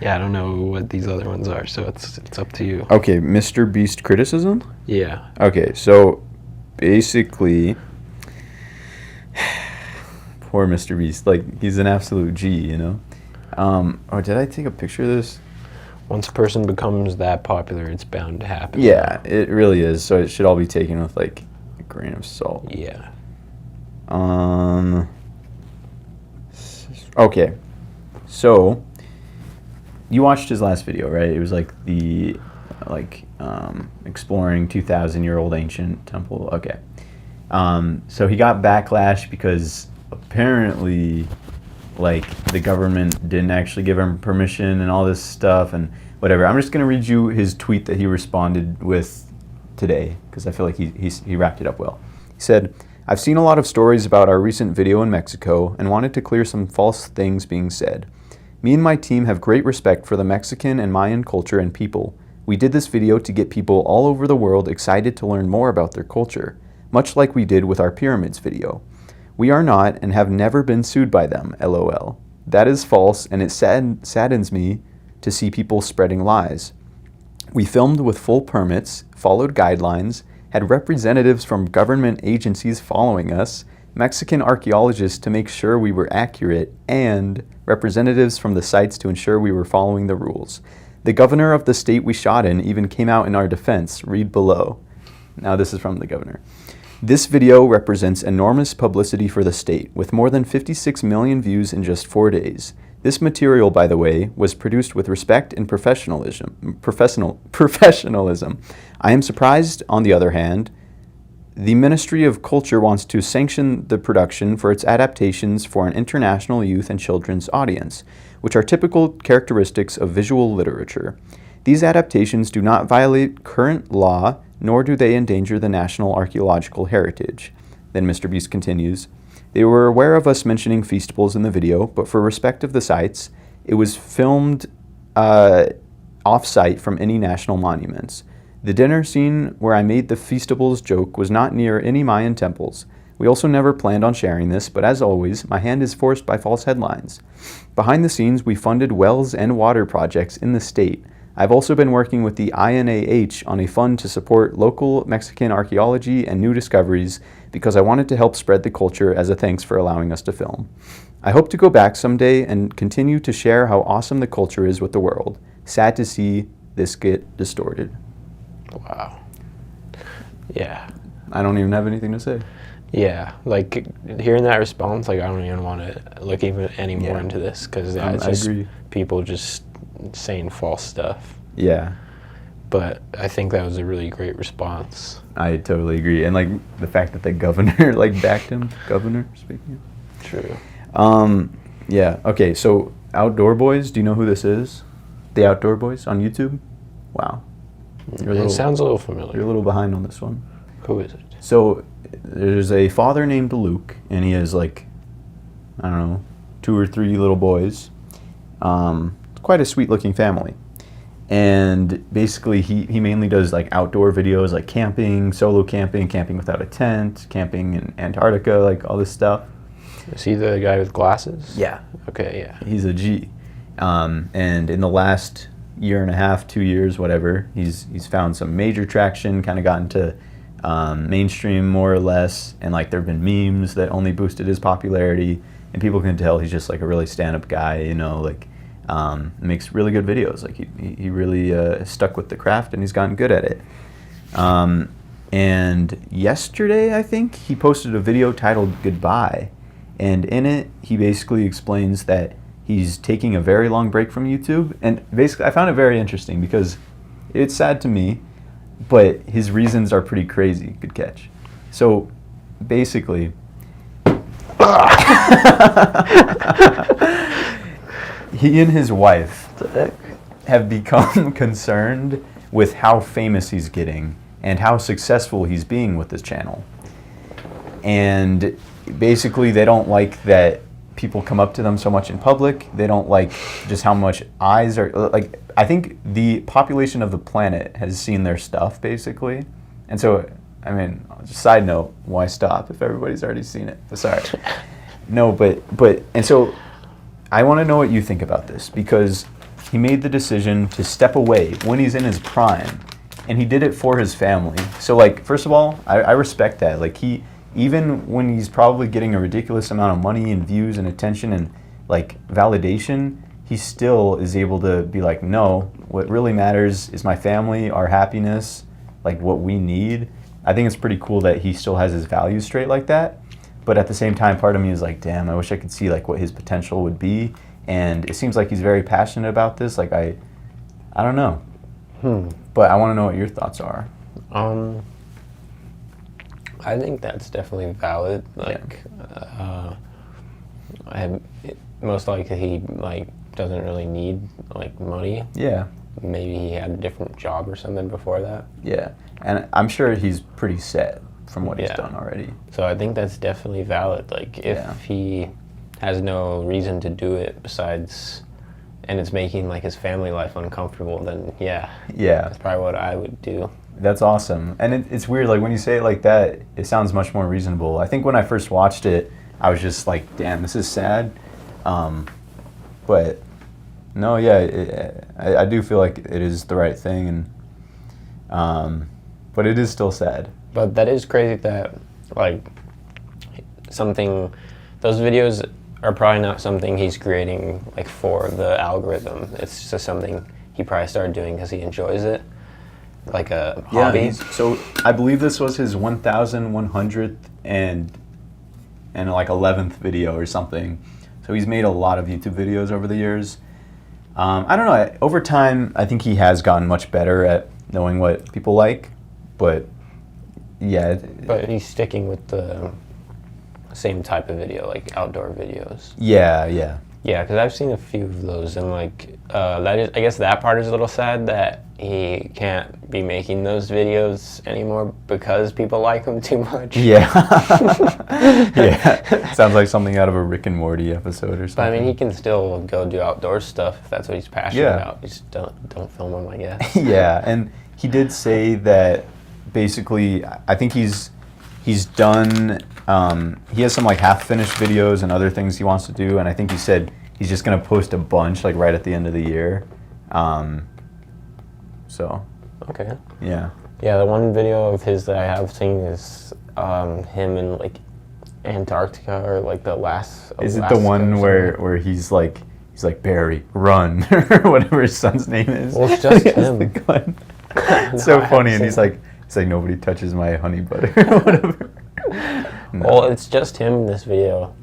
Yeah, I don't know what these other ones are, so it's up to you. Okay, Mr. Beast criticism? Yeah. Okay, so basically poor Mr. Beast, like he's an absolute G, you know? Oh, did I take a picture of this? Once a person becomes that popular, it's bound to happen. Yeah, it really is. So it should all be taken with like a grain of salt. Yeah. Okay. So you watched his last video, right? It was like the exploring 2,000-year-old ancient temple. Okay. So he got backlash because apparently like the government didn't actually give him permission and all this stuff and whatever. I'm just going to read you his tweet that he responded with today because I feel like he wrapped it up well. He said, "I've seen a lot of stories about our recent video in Mexico and wanted to clear some false things being said. Me and my team have great respect for the Mexican and Mayan culture and people. We did this video to get people all over the world excited to learn more about their culture, much like we did with our pyramids video. We are not and have never been sued by them, LOL. That is false and it saddens me to see people spreading lies. We filmed with full permits, followed guidelines, had representatives from government agencies following us, Mexican archaeologists to make sure we were accurate, and representatives from the sites to ensure we were following the rules. The governor of the state we shot in even came out in our defense. Read below." Now this is from the governor. "This video represents enormous publicity for the state, with more than 56 million views in just 4 days. This material, by the way, was produced with respect and professionalism. I am surprised, on the other hand, the Ministry of Culture wants to sanction the production for its adaptations for an international youth and children's audience, which are typical characteristics of visual literature. These adaptations do not violate current law, nor do they endanger the national archaeological heritage." Then Mr. Beast continues, "They were aware of us mentioning Feastables in the video, but for respect of the sites, it was filmed off-site from any national monuments. The dinner scene where I made the Feastables joke was not near any Mayan temples. We also never planned on sharing this, but as always, my hand is forced by false headlines. Behind the scenes, we funded wells and water projects in the state. I've also been working with the INAH on a fund to support local Mexican archaeology and new discoveries because I wanted to help spread the culture as a thanks for allowing us to film. I hope to go back someday and continue to share how awesome the culture is with the world. Sad to see this get distorted." Wow. Yeah. I don't even have anything to say. Yeah. Like hearing that response, like I don't even want to look even any more Yeah. into this because I it's just agree. people just saying false stuff. Yeah, But I think that was a really great response. I totally agree. And like the fact that the governor like backed him, governor speaking. True. Yeah. Okay. So Outdoor Boys, do you know who this is? The Outdoor Boys on YouTube? Wow. It sounds a little familiar. You're a little behind on this one. Who is it? So there's a father named Luke, and he has like, I don't know, 2 or 3 little boys. Quite a sweet looking family. And basically he mainly does like outdoor videos like camping, solo camping, camping without a tent, camping in Antarctica, like all this stuff. Is he the guy with glasses? Yeah, Okay, yeah. he's a G. And in the last year and a half, 2 years, whatever, he's found some major traction, kind of gotten to mainstream more or less, and like there have been memes that only boosted his popularity, and people can tell he's just like a really stand-up guy, you know, like makes really good videos. Like he really stuck with the craft, and he's gotten good at it. And yesterday, I think, he posted a video titled Goodbye, and in it, he basically explains that he's taking a very long break from YouTube, and basically, I found it very interesting because it's sad to me, but his reasons are pretty crazy. Good catch. So, basically, he and his wife have become concerned with how famous he's getting and how successful he's being with this channel. And basically, they don't like that people come up to them so much in public. They don't like just how much eyes are, like, I think the population of the planet has seen their stuff, basically. And so, I mean, just side note, why stop if everybody's already seen it? But sorry. No, but, and so I want to know what you think about this, because he made the decision to step away when he's in his prime, and he did it for his family. So, like, first of all, I respect that. Like, even when he's probably getting a ridiculous amount of money and views and attention and, like, validation, he still is able to be like, no, what really matters is my family, our happiness, like, what we need. I think it's pretty cool that he still has his values straight like that. But at the same time, part of me is like, damn, I wish I could see, like, what his potential would be. And it seems like he's very passionate about this. Like, I don't know. But I want to know what your thoughts are. I think that's definitely valid. Like, most likely he, like, doesn't really need, like, money. Yeah. Maybe he had a different job or something before that. Yeah. And I'm sure he's pretty set from what he's done already. So I think that's definitely valid. Like, if he has no reason to do it besides, and it's making, like, his family life uncomfortable, then yeah, that's probably what I would do. That's awesome. And it's weird, like, when you say it like that, it sounds much more reasonable. I think when I first watched it, I was just like, damn, this is sad. But no, I do feel like it is the right thing, and but it is still sad. But that is crazy that, like, those videos are probably not something he's creating, like, for the algorithm. It's just something he probably started doing because he enjoys it, like a hobby. So I believe this was his 1,100th and like 11th video or something. So he's made a lot of YouTube videos over the years. I don't know. Over time, I think he has gotten much better at knowing what people like, but yeah. But he's sticking with the same type of video, like outdoor videos. Yeah. Yeah, because I've seen a few of those, and, like, I guess that part is a little sad that he can't be making those videos anymore because people like him too much. Yeah. Yeah. Sounds like something out of a Rick and Morty episode or something. But I mean, he can still go do outdoor stuff if that's what he's passionate about. Just don't film him, I guess. Yeah, and he did say that basically, I think he's done, he has some, like, half-finished videos and other things he wants to do, and I think he said he's just going to post a bunch, like, right at the end of the year. So. Okay. Yeah. Yeah, the one video of his that I have seen is him in, like, Antarctica, or, like, the last. Is it the one where he's like Barry, run, or whatever his son's name is? Well, it's just him. It's so funny, and he's like nobody touches my honey butter or whatever. No. Well, it's just him in this video.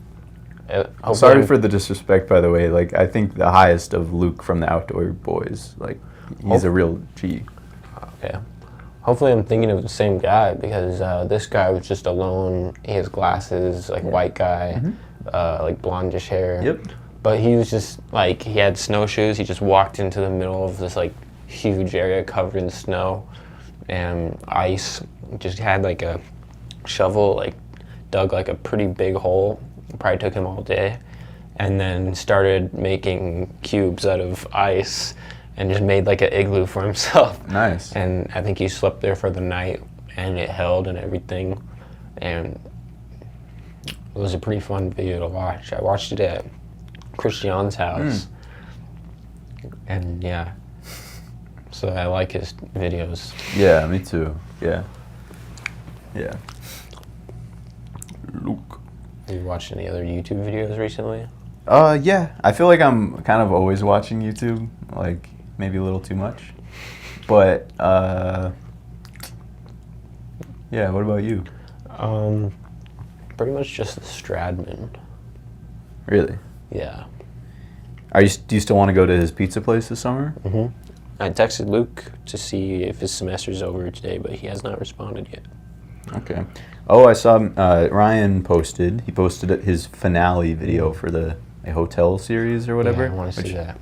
Sorry for the disrespect, by the way. Like, I think the highest of Luke from the Outdoor Boys. Like, he's a real G. Okay. Hopefully I'm thinking of the same guy, because this guy was just alone. He has glasses, like, white guy, like, blondish hair. Yep. But he was just, like, he had snowshoes. He just walked into the middle of this, like, huge area covered in snow and ice. Just had, like, a shovel, like, dug, like, a pretty big hole. It probably took him all day. And then started making cubes out of ice and just made, like, an igloo for himself. Nice. And I think he slept there for the night, and it held and everything. And It was a pretty fun video to watch. I watched it at Christian's house. And yeah. So I like his videos. Yeah, me too. Yeah. Yeah. Luke. Have you watched any other YouTube videos recently? Yeah. I feel like I'm kind of always watching YouTube, like maybe a little too much. But yeah, what about you? Pretty much just the Stradman. Really? Yeah. Do you still want to go to his pizza place this summer? Mm-hmm. I texted Luke to see if his semester's over today, but he has not responded yet. Okay. Oh, I saw Ryan posted. He posted his finale video for a hotel series or whatever. Yeah, I want to see that.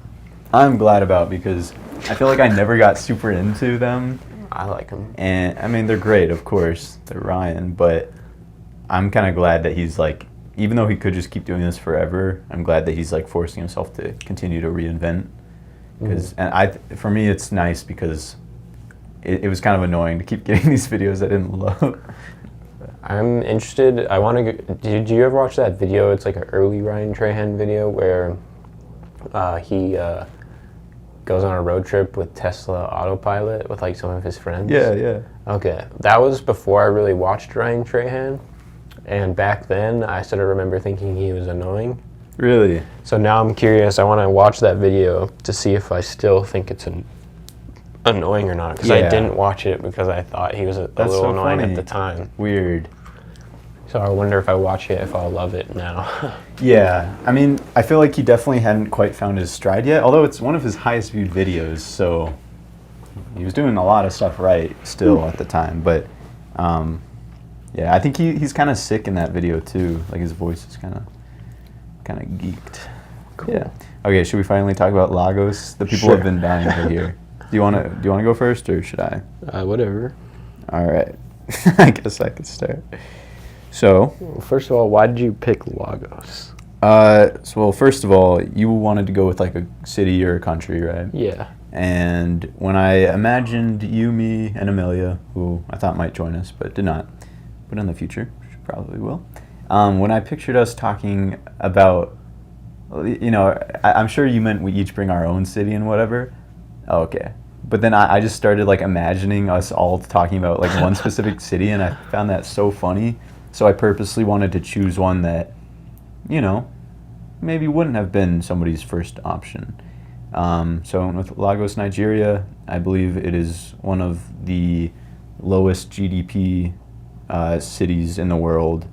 I'm glad about because I feel like I never got super into them. I like him. And I mean, they're great, of course. They're Ryan, but I'm kind of glad that he's like, even though he could just keep doing this forever, I'm glad that he's like forcing himself to continue to reinvent. Because for me, it's nice because it was kind of annoying to keep getting these videos I didn't love. I'm interested. I want to. Did you ever watch that video? It's like an early Ryan Trahan video where he goes on a road trip with Tesla Autopilot with like some of his friends. Yeah, yeah. Okay, that was before I really watched Ryan Trahan, and back then I sort of remember thinking he was annoying. Really? So now I'm curious. I want to watch that video to see if I still think it's annoying or not. Because I didn't watch it because I thought he was a little so annoying funny. at the time. Weird. So I wonder if I watch it, if I'll love it now. Yeah, I mean, I feel like he definitely hadn't quite found his stride yet, although it's one of his highest viewed videos, so he was doing a lot of stuff right still at the time. But yeah, I think he's kind of sick in that video too. Like his voice is kind of geeked. Cool. Yeah. Okay, should we finally talk about Lagos? The people Sure. have been dying to hear. Do you want to go first or should I? Whatever. All right. I guess I could start. So, First of all, why did you pick Lagos? well, first of all, you wanted to go with like a city or a country, right? Yeah. And when I imagined you, me, and Amelia, who I thought might join us but did not, but in the future, she probably will. When I pictured us talking about, I'm sure you meant we each bring our own city and whatever. Oh, okay. But then I just started like imagining us all talking about like one specific city, and I found that so funny. So I purposely wanted to choose one that, maybe wouldn't have been somebody's first option. So I went with Lagos, Nigeria. I believe it is one of the lowest GDP cities in the world.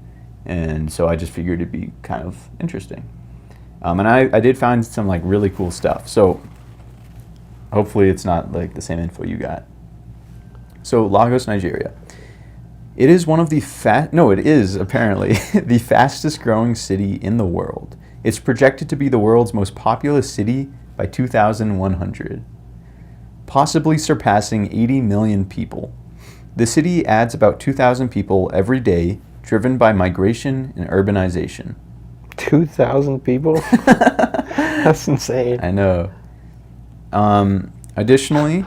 And so I just figured it'd be kind of interesting. And I did find some like really cool stuff. So hopefully it's not like the same info you got. So Lagos, Nigeria. It is one of the it is apparently the fastest growing city in the world. It's projected to be the world's most populous city by 2100, possibly surpassing 80 million people. The city adds about 2,000 people every day, driven by migration and urbanization. 2,000 people? That's insane. I know. Additionally,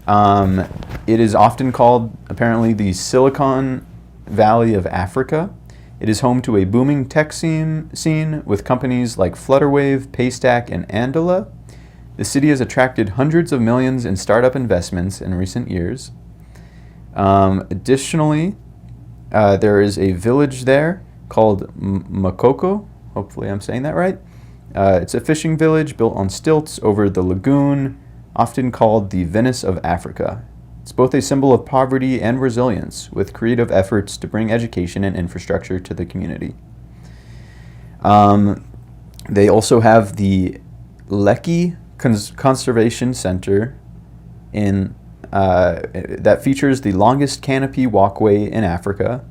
it is often called, apparently, the Silicon Valley of Africa. It is home to a booming tech scene with companies like Flutterwave, Paystack, and Andela. The city has attracted hundreds of millions in startup investments in recent years. Additionally, there is a village there called Makoko. Hopefully I'm saying that right. It's a fishing village built on stilts over the lagoon, often called the Venice of Africa. It's both a symbol of poverty and resilience, with creative efforts to bring education and infrastructure to the community. They also have the Lekki Conservation Center that features the longest canopy walkway in Africa,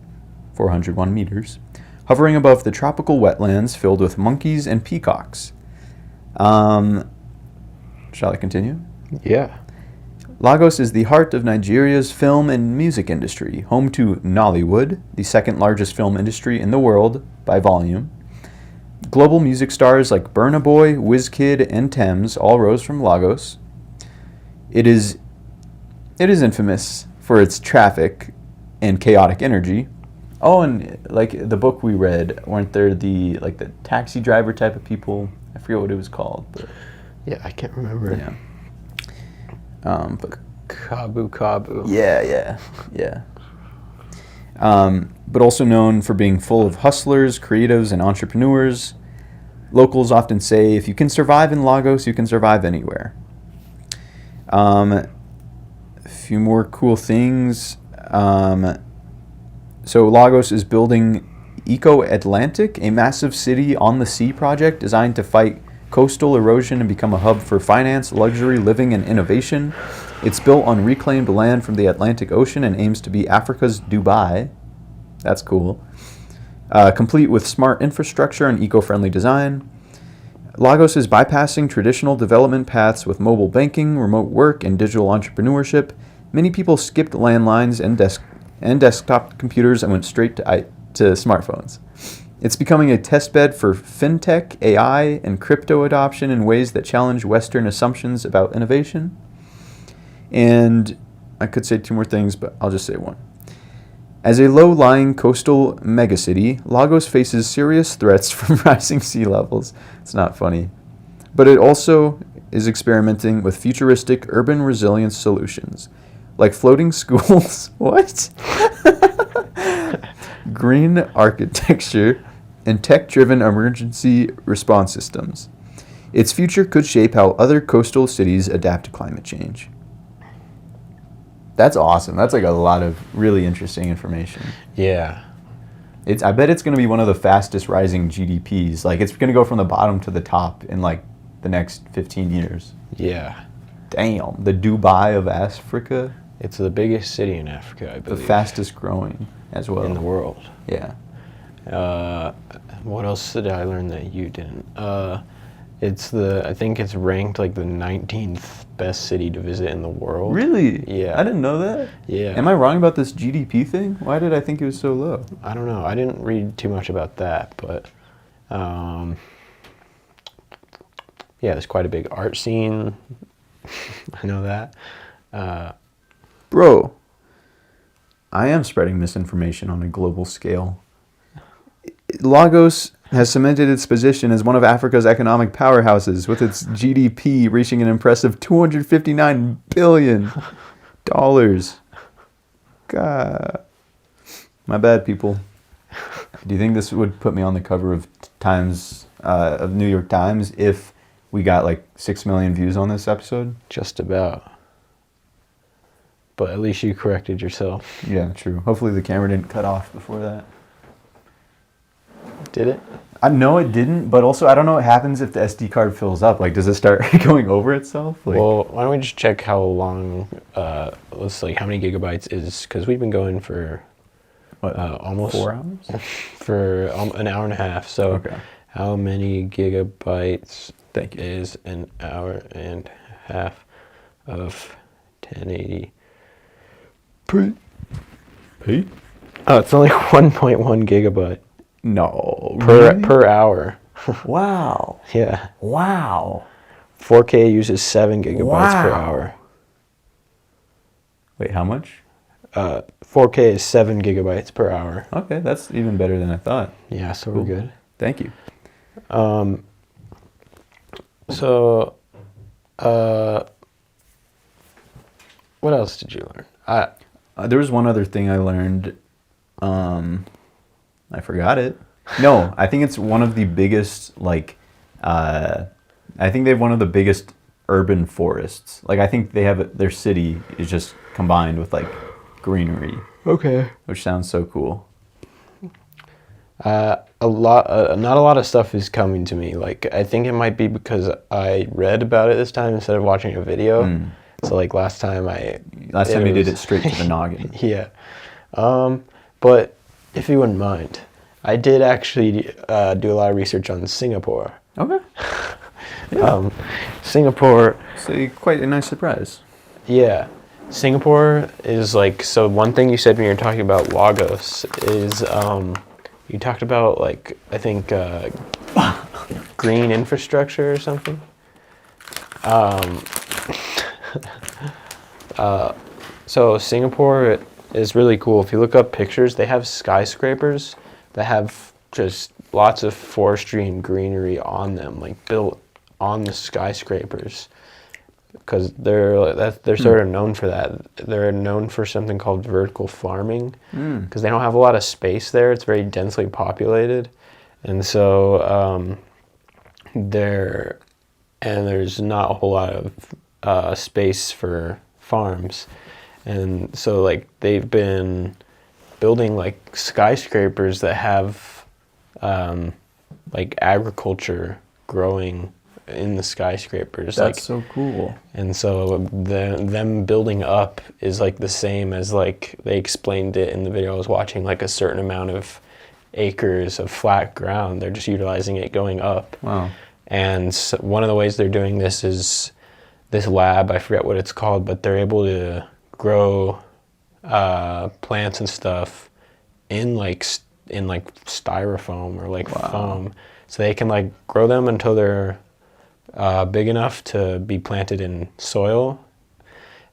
401 meters, hovering above the tropical wetlands filled with monkeys and peacocks. Shall I continue? Yeah. Lagos is the heart of Nigeria's film and music industry, home to Nollywood, the second largest film industry in the world by volume. Global music stars like Burna Boy, Wizkid, and Thames all rose from Lagos. It is infamous for its traffic and chaotic energy. Oh, and like the book we read, weren't there the taxi driver type of people? I forget what it was called, but Yeah, I can't remember. yeah. But Kabu. yeah. But also known for being full of hustlers, creatives, and entrepreneurs. Locals often say, if you can survive in Lagos, you can survive anywhere. A few more cool things. So Lagos is building Eco Atlantic, a massive city on the sea project designed to fight coastal erosion and become a hub for finance, luxury, living, and innovation. It's built on reclaimed land from the Atlantic Ocean and aims to be Africa's Dubai. That's cool. Complete with smart infrastructure and eco-friendly design. Lagos is bypassing traditional development paths with mobile banking, remote work, and digital entrepreneurship. Many people skipped landlines and desktop computers and went straight to smartphones. It's becoming a testbed for fintech, AI, and crypto adoption in ways that challenge Western assumptions about innovation. And I could say two more things, but I'll just say one. As a low-lying coastal megacity, Lagos faces serious threats from rising sea levels. It's not funny. But it also is experimenting with futuristic urban resilience solutions, like floating schools, what? green architecture, and tech-driven emergency response systems. Its future could shape how other coastal cities adapt to climate change. That's awesome. That's like a lot of really interesting information. Yeah. I bet it's going to be one of the fastest rising GDPs. Like, it's going to go from the bottom to the top in like the next 15 years. Yeah. Damn. The Dubai of Africa. It's the biggest city in Africa, I believe. The fastest growing as well. In the world. Yeah. What else did I learn that you didn't? I think it's ranked like the 19th best city to visit in the world. Really? Yeah. I didn't know that. Yeah. Am I wrong about this GDP thing? Why did I think it was so low? I don't know. I didn't read too much about that, but yeah, there's quite a big art scene. I know that. Bro, I am spreading misinformation on a global scale. Lagos has cemented its position as one of Africa's economic powerhouses, with its GDP reaching an impressive $259 billion. God. My bad, people. Do you think this would put me on the cover of of New York Times if we got like 6 million views on this episode? Just about. But at least you corrected yourself. Yeah, true. Hopefully the camera didn't cut off before that. Did it? No, it didn't, but also I don't know what happens if the SD card fills up. Like, does it start going over itself? Like, well, why don't we just check how long, how many gigabytes is, because we've been going for almost 4 hours? For an hour and a half. So okay. How many gigabytes Thank you. is an hour and a half of 1080p? Oh, it's only 1.1 gigabyte. No. Per hour. Wow. Yeah. Wow. 4K uses 7 gigabytes per Wow. hour. Wait, how much? 4K is 7 gigabytes per hour. Okay, that's even better than I thought. Yeah, so Cool. we're good. Thank you. What else did you learn? There was one other thing I learned. I forgot it. No, I think it's one of the biggest, I think they have one of the biggest urban forests. Like, I think they have, their city is just combined with, like, greenery. Okay. Which sounds so cool. Not a lot of stuff is coming to me. Like, I think it might be because I read about it this time instead of watching a video. So, like, last time you did it straight to the noggin. Yeah. But if you wouldn't mind, I did actually do a lot of research on Singapore. Okay. Yeah. Singapore. So quite a nice surprise. Yeah. Singapore is like, so one thing you said when you were talking about Lagos is you talked about, like, I think green infrastructure or something. So Singapore is really cool. If you look up pictures, they have skyscrapers that have just lots of forestry and greenery on them, like built on the skyscrapers, because they're sort of known for that. They're known for something called vertical farming, because they don't have a lot of space there. It's very densely populated, and so there's not a whole lot of space for farms, and so like they've been building like skyscrapers that have like agriculture growing in the skyscrapers. That's like, so cool. and so them building up is like the same as, like, they explained it in the video I was watching, like a certain amount of acres of flat ground. They're just utilizing it going up. Wow. And so one of the ways they're doing this is this lab, I forget what it's called, but they're able to grow plants and stuff in like styrofoam or like foam. So they can like grow them until they're big enough to be planted in soil,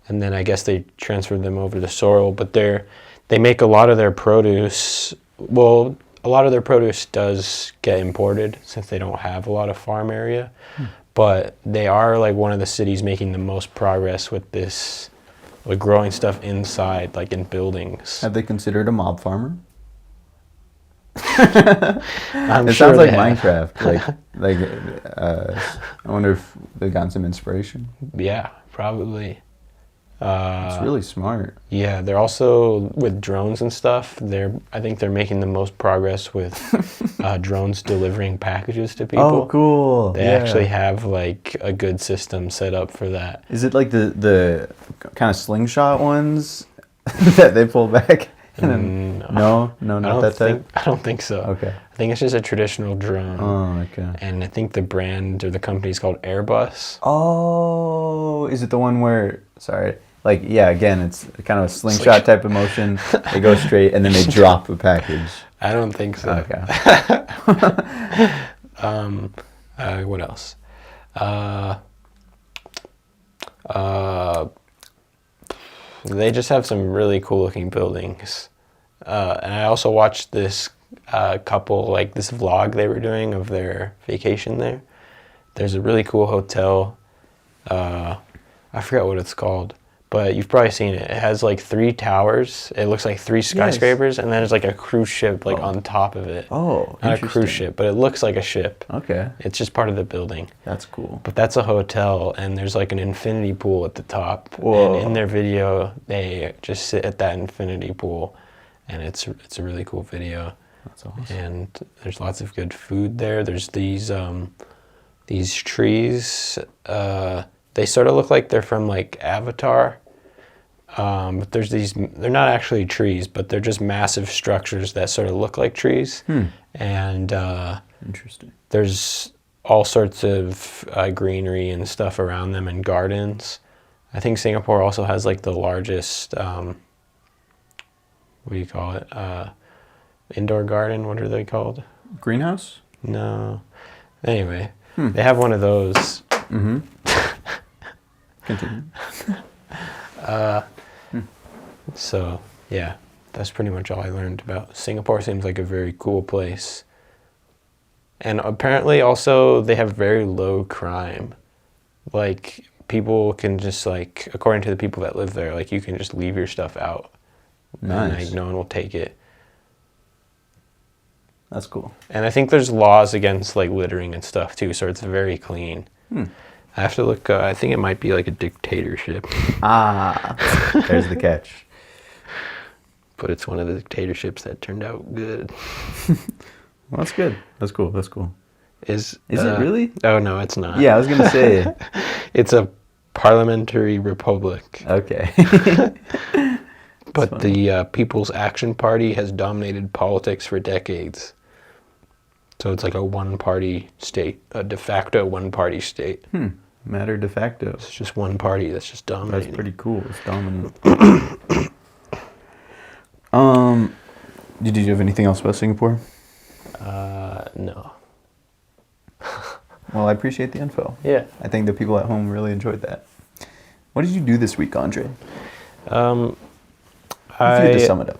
and then I guess they transfer them over to the soil. But they make a lot of their produce. Well, a lot of their produce does get imported since they don't have a lot of farm area. But they are like one of the cities making the most progress with this, like growing stuff inside, like in buildings. Have they considered a mob farmer? I'm It sure sounds like they have. Minecraft. I wonder if they've gotten some inspiration. Yeah, probably. It's really smart. Yeah, they're also with drones and stuff. I think they're making the most progress with drones delivering packages to people. Oh, cool. They actually have like a good system set up for that. Is it like the kind of slingshot ones that they pull back? And then, no, not that type. I don't think so. Okay. I think it's just a traditional drone. Oh, okay. And I think the brand or the company is called Airbus. Oh, is it the one where? Sorry. Like, yeah, again, it's kind of a slingshot type of motion. They go straight and then they drop a package. I don't think so. Okay. What else? They just have some really cool looking buildings. And I also watched this couple, like this vlog they were doing of their vacation there. There's a really cool hotel. I forgot what it's called, but you've probably seen it. It has like 3 towers. It looks like 3 skyscrapers, and then there's like a cruise ship like on top of it. Oh, not a cruise ship, but it looks like a ship. Okay. It's just part of the building. That's cool. But that's a hotel, and there's like an infinity pool at the top. Whoa. And in their video, they just sit at that infinity pool, and it's a really cool video. That's awesome. And there's lots of good food there. There's these trees. They sort of look like they're from like Avatar. But there's they're not actually trees, but they're just massive structures that sort of look like trees. And Interesting. there's all sorts of greenery and stuff around them and gardens. I think Singapore also has like the largest, what do you call it? Indoor garden, what are they called? Greenhouse? No. Anyway, they have one of those. Mm-hmm. Continue. So, yeah, that's pretty much all I learned about. Singapore seems like a very cool place. And apparently also they have very low crime. Like, people can just like, according to the people that live there, like you can just leave your stuff out. Nice. And like, no one will take it. That's cool. And I think there's laws against like littering and stuff too, so it's very clean. I have to look, I think it might be like a dictatorship. There's the catch. But it's one of the dictatorships that turned out good. Well, that's good. That's cool. That's cool. Is it really? Oh, no, it's not. Yeah, I was going to say. It's a parliamentary republic. Okay. But the People's Action Party has dominated politics for decades. So it's like a one-party state, a de facto one-party state. Matter de facto. It's just one party that's just dominating. That's pretty cool. It's dominant. Did you have anything else about Singapore? No. Well, I appreciate the info. Yeah. I think the people at home really enjoyed that. What did you do this week, Andre? If you had to sum it up.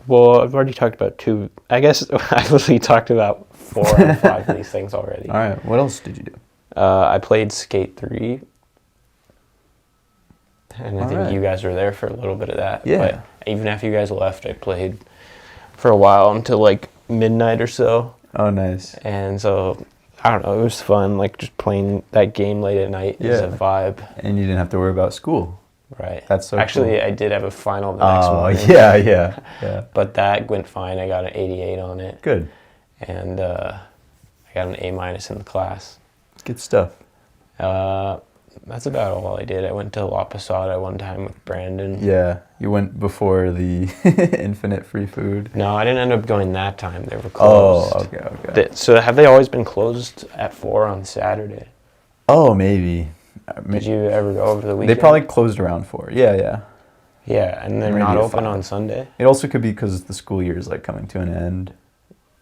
Well, I've already talked about 2. I guess I've literally talked about 4 out of 5 of these things already. All right. What else did you do? I played Skate 3. And I think right. you guys were there for a little bit of that. Yeah. But even after you guys left, I played for a while until like midnight or so. Oh, nice. And so, I don't know, it was fun. Like just playing that game late at night is a vibe. And you didn't have to worry about school. Right. That's so Actually, cool. I did have a final the next morning. Yeah. But that went fine. I got an 88 on it. Good. And I got an A- in the class. Good stuff. That's about all I did. I went to La Posada one time with Brandon. Yeah. You went before the infinite free food. No, I didn't end up going that time. They were closed. Oh, okay. So have they always been closed at 4 on Saturday? Oh, maybe. Did you ever go over the weekend? They probably closed around 4. Yeah. Yeah, and they're Maybe not at open 5. on Sunday? It also could be because the school year is like coming to an end.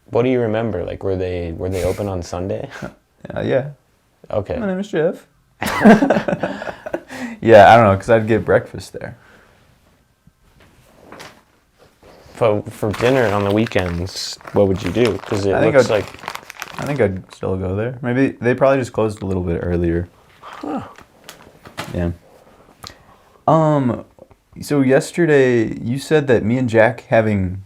What do you remember? Like, were they open on Sunday? Yeah. Okay. My name is Jeff. Yeah, I don't know, because I'd get breakfast there. For dinner on the weekends, what would you do? Because it looks like... I think I'd still go there. Maybe they probably just closed a little bit earlier. Huh. Yeah. So yesterday you said that me and Jack having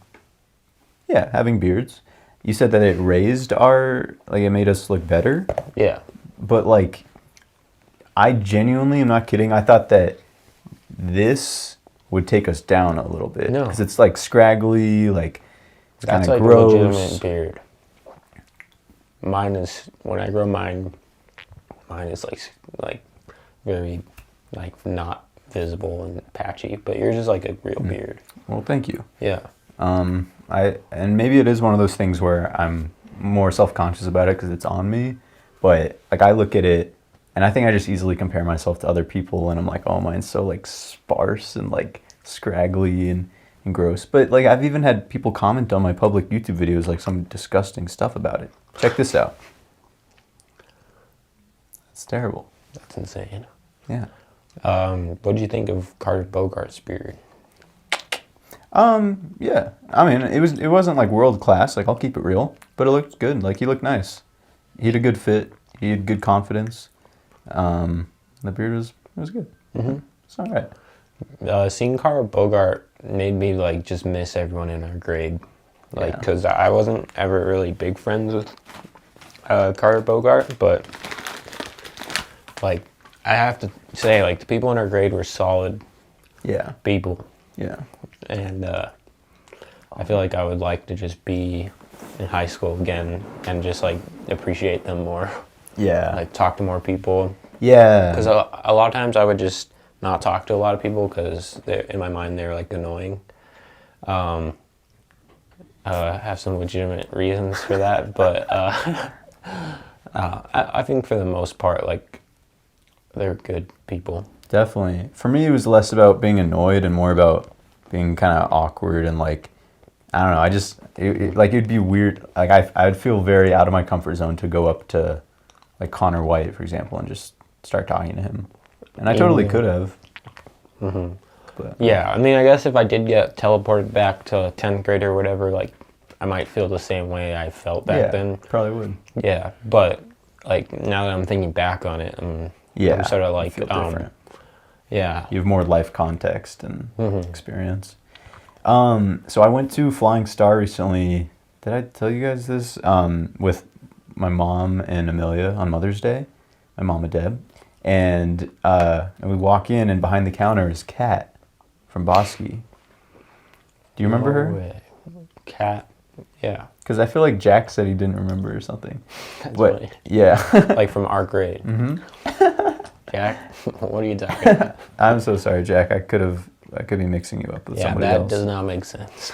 beards, you said that it raised it made us look better. Yeah. But like, I genuinely am not kidding. I thought that this would take us down a little bit. No. Because it's like scraggly, like it's kind That's of like gross. a legitimate beard. Mine is, when I grow mine is like very like not visible and patchy, but yours is like a real beard. Well, thank you. Yeah. And maybe it is one of those things where I'm more self-conscious about it because it's on me, but like I look at it and I think I just easily compare myself to other people and I'm like, oh, mine's so like sparse and like scraggly and gross. But like I've even had people comment on my public YouTube videos like some disgusting stuff about it. Check this out. It's terrible. That's insane. Yeah. What do you think of Carter Bogart's beard? Yeah. I mean, it wasn't like world class, like I'll keep it real, but it looked good. Like he looked nice. He had a good fit. He had good confidence. The beard was good. Mm-hmm. It's all right. Seeing Carter Bogart made me like just miss everyone in our grade. Like, because I wasn't ever really big friends with Carter Bogart, but like I have to say, like the people in our grade were solid people. Yeah. And I feel like I would like to just be in high school again and just like appreciate them more. Yeah. Like talk to more people. Yeah. Because a lot of times I would just not talk to a lot of people because in my mind they're like annoying. Have some legitimate reasons for that, but I think for the most part, like they're good people. Definitely. For me, it was less about being annoyed and more about being kind of awkward and like, I don't know. It'd be weird. Like I'd feel very out of my comfort zone to go up to like Connor White, for example, and just start talking to him. And I totally could have. Mm-hmm. But, yeah, I mean, I guess if I did get teleported back to 10th grade or whatever, like I might feel the same way I felt back then. Probably would. Yeah, but like now that I'm thinking back on it, I'm sort of like, feel different. Yeah. You have more life context and experience. So I went to Flying Star recently. Did I tell you guys this? With my mom and Amelia on Mother's Day. My mom and Deb. And we walk in and behind the counter is Kat from Bosque. Do you remember her? Way. Kat. Yeah. Because I feel like Jack said he didn't remember or something. That's but funny. Yeah. Like from our grade. Jack, what are you talking about? I'm so sorry, Jack. I could be mixing you up with somebody else. Yeah, that does not make sense.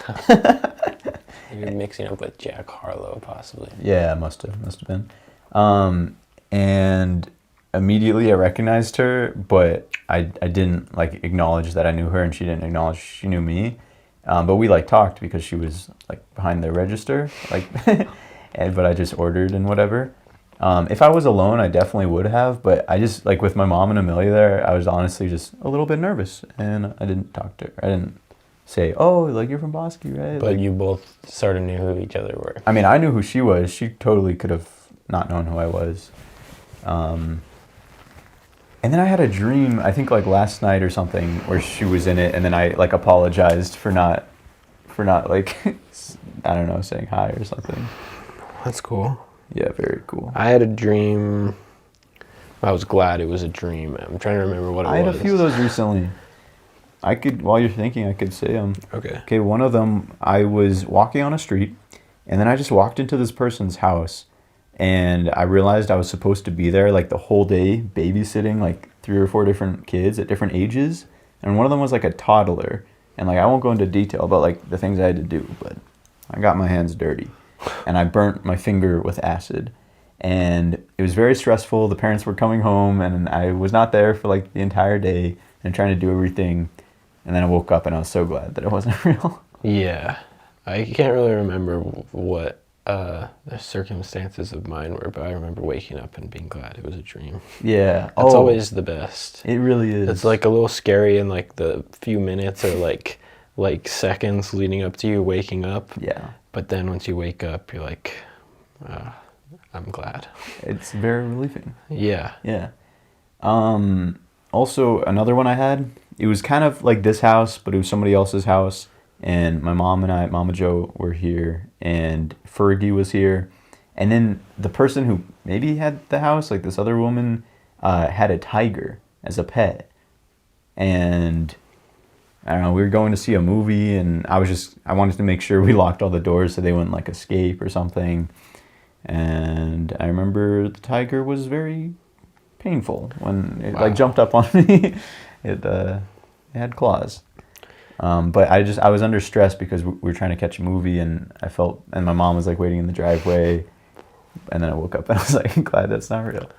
You're mixing up with Jack Harlow, possibly. Yeah, must have been. And immediately I recognized her, but I didn't like acknowledge that I knew her, and she didn't acknowledge she knew me. But we like talked because she was like behind the register, like, but I just ordered and whatever. If I was alone, I definitely would have, but I just like with my mom and Amelia there, I was honestly just a little bit nervous, and I didn't talk to her. I didn't say, oh, like you're from Bosque, right? But Like, you both sort of knew who each other were. I mean, I knew who she was. She totally could have not known who I was. And then I had a dream, I think like last night or something, where she was in it, and then I like apologized for not like, I don't know, saying hi or something. That's cool. Yeah, very cool. I had a dream. I was glad it was a dream. I'm trying to remember what it was. I had a few of those recently. I could, while you're thinking, I could say them. Okay. Okay, one of them, I was walking on a street, and then I just walked into this person's house, and I realized I was supposed to be there like the whole day, babysitting like 3 or 4 different kids at different ages, and one of them was like a toddler, and like I won't go into detail about like the things I had to do, but I got my hands dirty, and I burnt my finger with acid, and it was very stressful. The parents were coming home, and I was not there for like the entire day, and trying to do everything. And then I woke up and I was so glad that it wasn't real. Yeah. I can't really remember what the circumstances of mine were, but I remember waking up and being glad it was a dream. Yeah. That's always the best. It really is. It's like a little scary in like the few minutes or like seconds leading up to you waking up. Yeah. But then once you wake up, you're like, I'm glad. It's very relieving. Yeah. Yeah. Also, another one I had, it was kind of like this house, but it was somebody else's house. And my mom and I, Mama Joe, were here, and Fergie was here. And then the person who maybe had the house, like this other woman, had a tiger as a pet. And I don't know, we were going to see a movie, and I wanted to make sure we locked all the doors so they wouldn't like escape or something. And I remember the tiger was very painful when it like jumped up on me. It had claws. But I was under stress because we were trying to catch a movie, and my mom was like waiting in the driveway, and then I woke up and I was like, glad that's not real.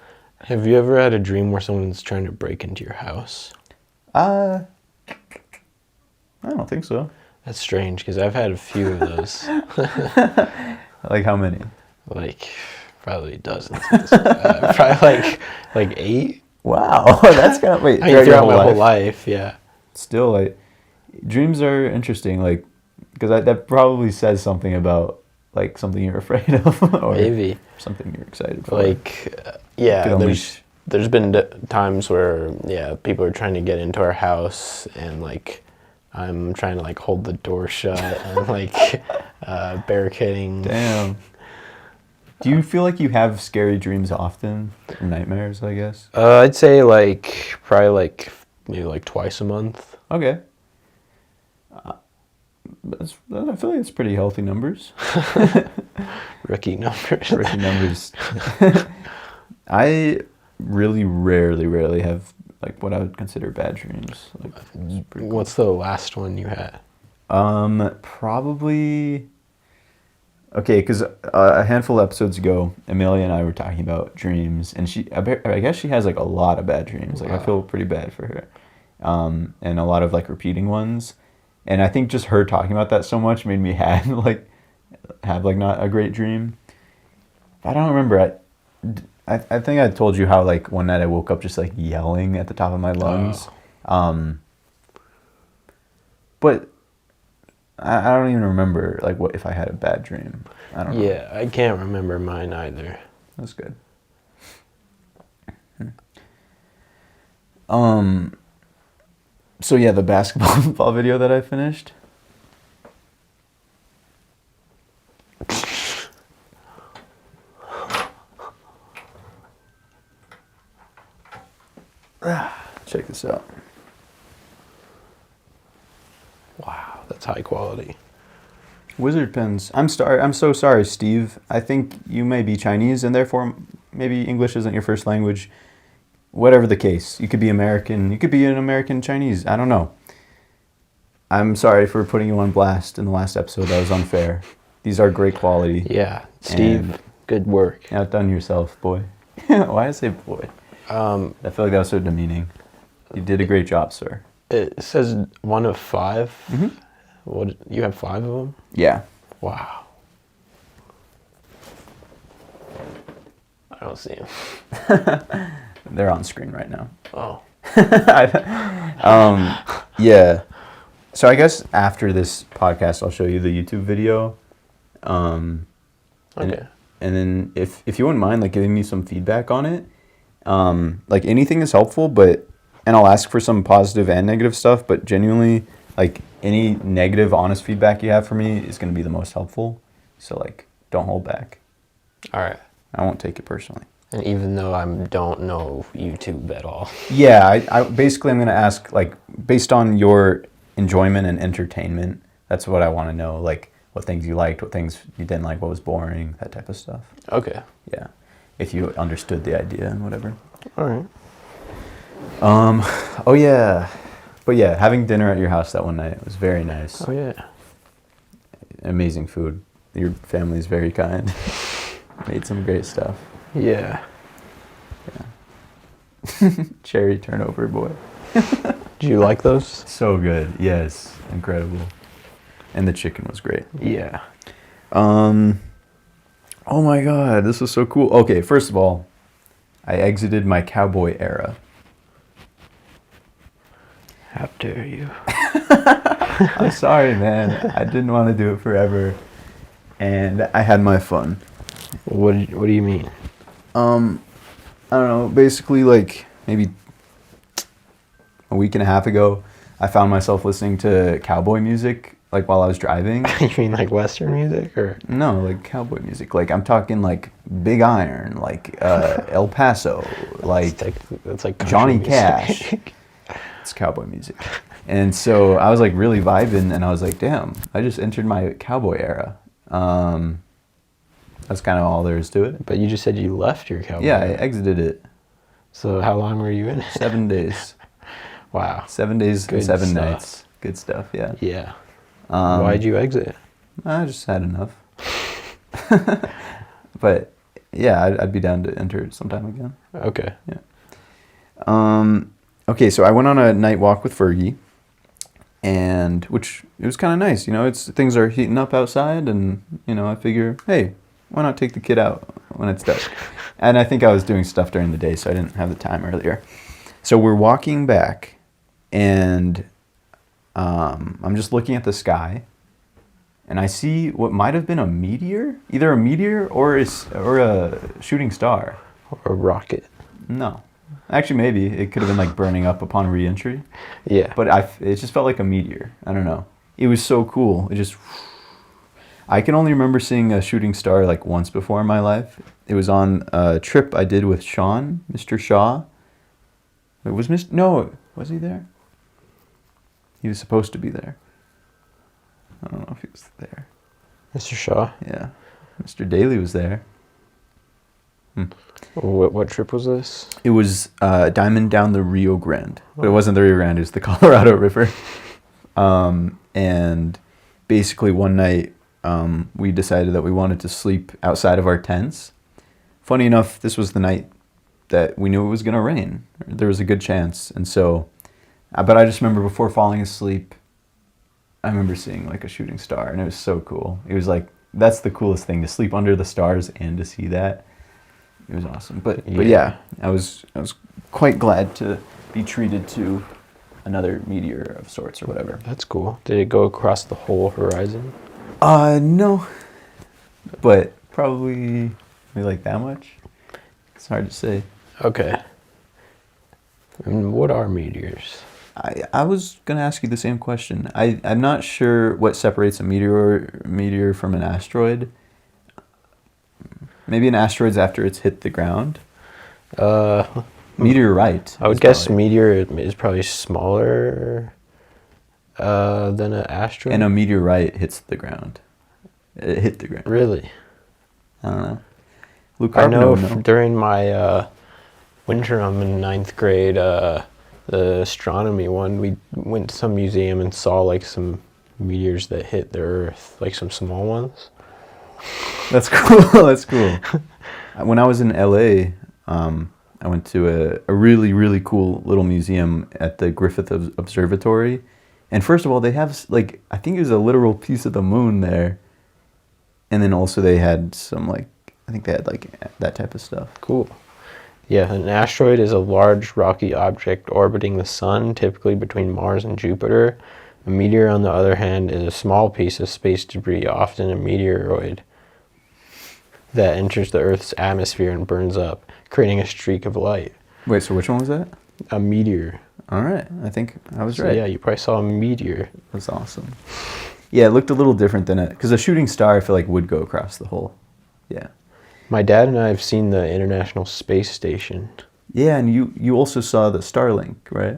Have you ever had a dream where someone's trying to break into your house? I don't think so. That's strange because I've had a few of those. Like how many? Like probably dozens. Probably like 8. Wow, that's kind of wait. I mean, throughout my whole life, yeah. Still, like dreams are interesting, like because that probably says something about like something you're afraid of, or maybe something you're excited for. Like, yeah, there's been times where people are trying to get into our house, and like I'm trying to like hold the door shut and like barricading. Damn. Do you feel like you have scary dreams often? Or nightmares, I guess? I'd say probably maybe like twice a month. Okay. I feel like it's pretty healthy numbers. Rookie numbers. Rookie numbers. I really rarely have like what I would consider bad dreams. Like, cool. What's the last one you had? Probably. Okay, because a handful of episodes ago, Amelia and I were talking about dreams, and I guess she has like a lot of bad dreams. Like, wow. I feel pretty bad for her, and a lot of like repeating ones, and I think just her talking about that so much made me have not a great dream. I don't remember. I think I told you how like one night I woke up just like yelling at the top of my lungs, but. I don't even remember like what if I had a bad dream. I don't know. Yeah, I can't remember mine either. That's good. So yeah, the basketball video that I finished. Check this out. Wow, that's high quality. Wizard pens. I'm so sorry, Steve. I think you may be Chinese, and therefore maybe English isn't your first language. Whatever the case, you could be American. You could be an American Chinese. I don't know. I'm sorry for putting you on blast in the last episode. That was unfair. These are great quality. Yeah, Steve, good work. Outdone yourself, boy. Why did I say boy? I feel like that was so demeaning. You did a great job, sir. It says 1 of 5. Mm-hmm. What, you have 5 of them? Yeah. Wow. I don't see them. They're on screen right now. Oh. Yeah. So I guess after this podcast, I'll show you the YouTube video. Okay. And then if you wouldn't mind, like, giving me some feedback on it, like, anything is helpful, and I'll ask for some positive and negative stuff, but genuinely, like, any negative, honest feedback you have for me is going to be the most helpful. So, like, don't hold back. All right. I won't take it personally. And even though I don't know YouTube at all. Yeah, I basically, I'm going to ask, like, based on your enjoyment and entertainment, that's what I want to know, like, what things you liked, what things you didn't like, what was boring, that type of stuff. Okay. Yeah, if you understood the idea and whatever. All right. Oh yeah, but yeah, having dinner at your house that one night was very nice. Oh yeah. Amazing food. Your family's very kind. Made some great stuff. Yeah. Cherry turnover boy. Do you like those? So good. Yes, incredible. And the chicken was great. Yeah. Oh my god, this was so cool. Okay, first of all, I exited my cowboy era. How dare you? I'm sorry, man. I didn't want to do it forever, and I had my fun. What do you mean? I don't know. Basically, like, maybe a week and a half ago, I found myself listening to cowboy music, like, while I was driving. You mean like Western music or? No, like cowboy music. Like, I'm talking like Big Iron, like El Paso, like It's like country Johnny music. Cash. It's cowboy music. And so I was like really vibing, and I was like, damn, I just entered my cowboy era. That's kind of all there is to it. But you just said you left your cowboy. Yeah, I exited it. So how long were you in? 7 days. Wow. 7 days and Good 7 stuff. nights. Good stuff, yeah. Yeah. Why'd you exit? I just had enough. But yeah, I'd be down to enter it sometime again. Okay. Yeah. Okay, so I went on a night walk with Fergie, and which it was kind of nice. You know, things are heating up outside, and you know, I figure, hey, why not take the kid out when it's dark? And I think I was doing stuff during the day, so I didn't have the time earlier. So we're walking back, and I'm just looking at the sky, and I see what might have been a meteor, either a meteor or a shooting star. Or a rocket. No. Actually, maybe. It could have been like burning up upon re-entry. Yeah. But it just felt like a meteor. I don't know. It was so cool. I can only remember seeing a shooting star like once before in my life. It was on a trip I did with Sean, Mr. Shaw. Wait, was he there? He was supposed to be there. I don't know if he was there. Mr. Shaw? Yeah. Mr. Daly was there. What trip was this? It was Diamond down the Rio Grande. But it wasn't the Rio Grande, it was the Colorado River. And basically one night we decided that we wanted to sleep outside of our tents. Funny enough, this was the night that we knew it was going to rain. There was a good chance. And so, but I just remember before falling asleep, I remember seeing like a shooting star, and it was so cool. It was like, that's the coolest thing, to sleep under the stars and to see that. It was awesome. But yeah, I was quite glad to be treated to another meteor of sorts or whatever. That's cool. Did it go across the whole horizon? No. But probably maybe like that much. It's hard to say. Okay. And what are meteors? I was going to ask you the same question. I'm not sure what separates a meteor from an asteroid. Maybe an asteroid's after it's hit the ground. Meteorite. I would guess meteor is probably smaller than an asteroid. And a meteorite hits the ground. It hit the ground. Really? I don't know. Luke I know no. during my winter in 9th grade, the astronomy one, we went to some museum and saw like some meteors that hit the Earth, like some small ones. That's cool. That's cool. When I was in LA, I went to a really, really cool little museum at the Griffith Observatory. And first of all, they have, like, I think it was a literal piece of the moon there. And then also they had some, like, I think they had, like, that type of stuff. Cool. Yeah, an asteroid is a large rocky object orbiting the sun, typically between Mars and Jupiter. A meteor, on the other hand, is a small piece of space debris, often a meteoroid, that enters the Earth's atmosphere and burns up, creating a streak of light. Wait, so which one was that? A meteor. All right, I think I was So right. yeah, you probably saw a meteor. That's awesome. Yeah, it looked a little different than it, because a shooting star I feel like would go across the hole. Yeah. My dad and I have seen the International Space Station. Yeah, and you also saw the Starlink, right?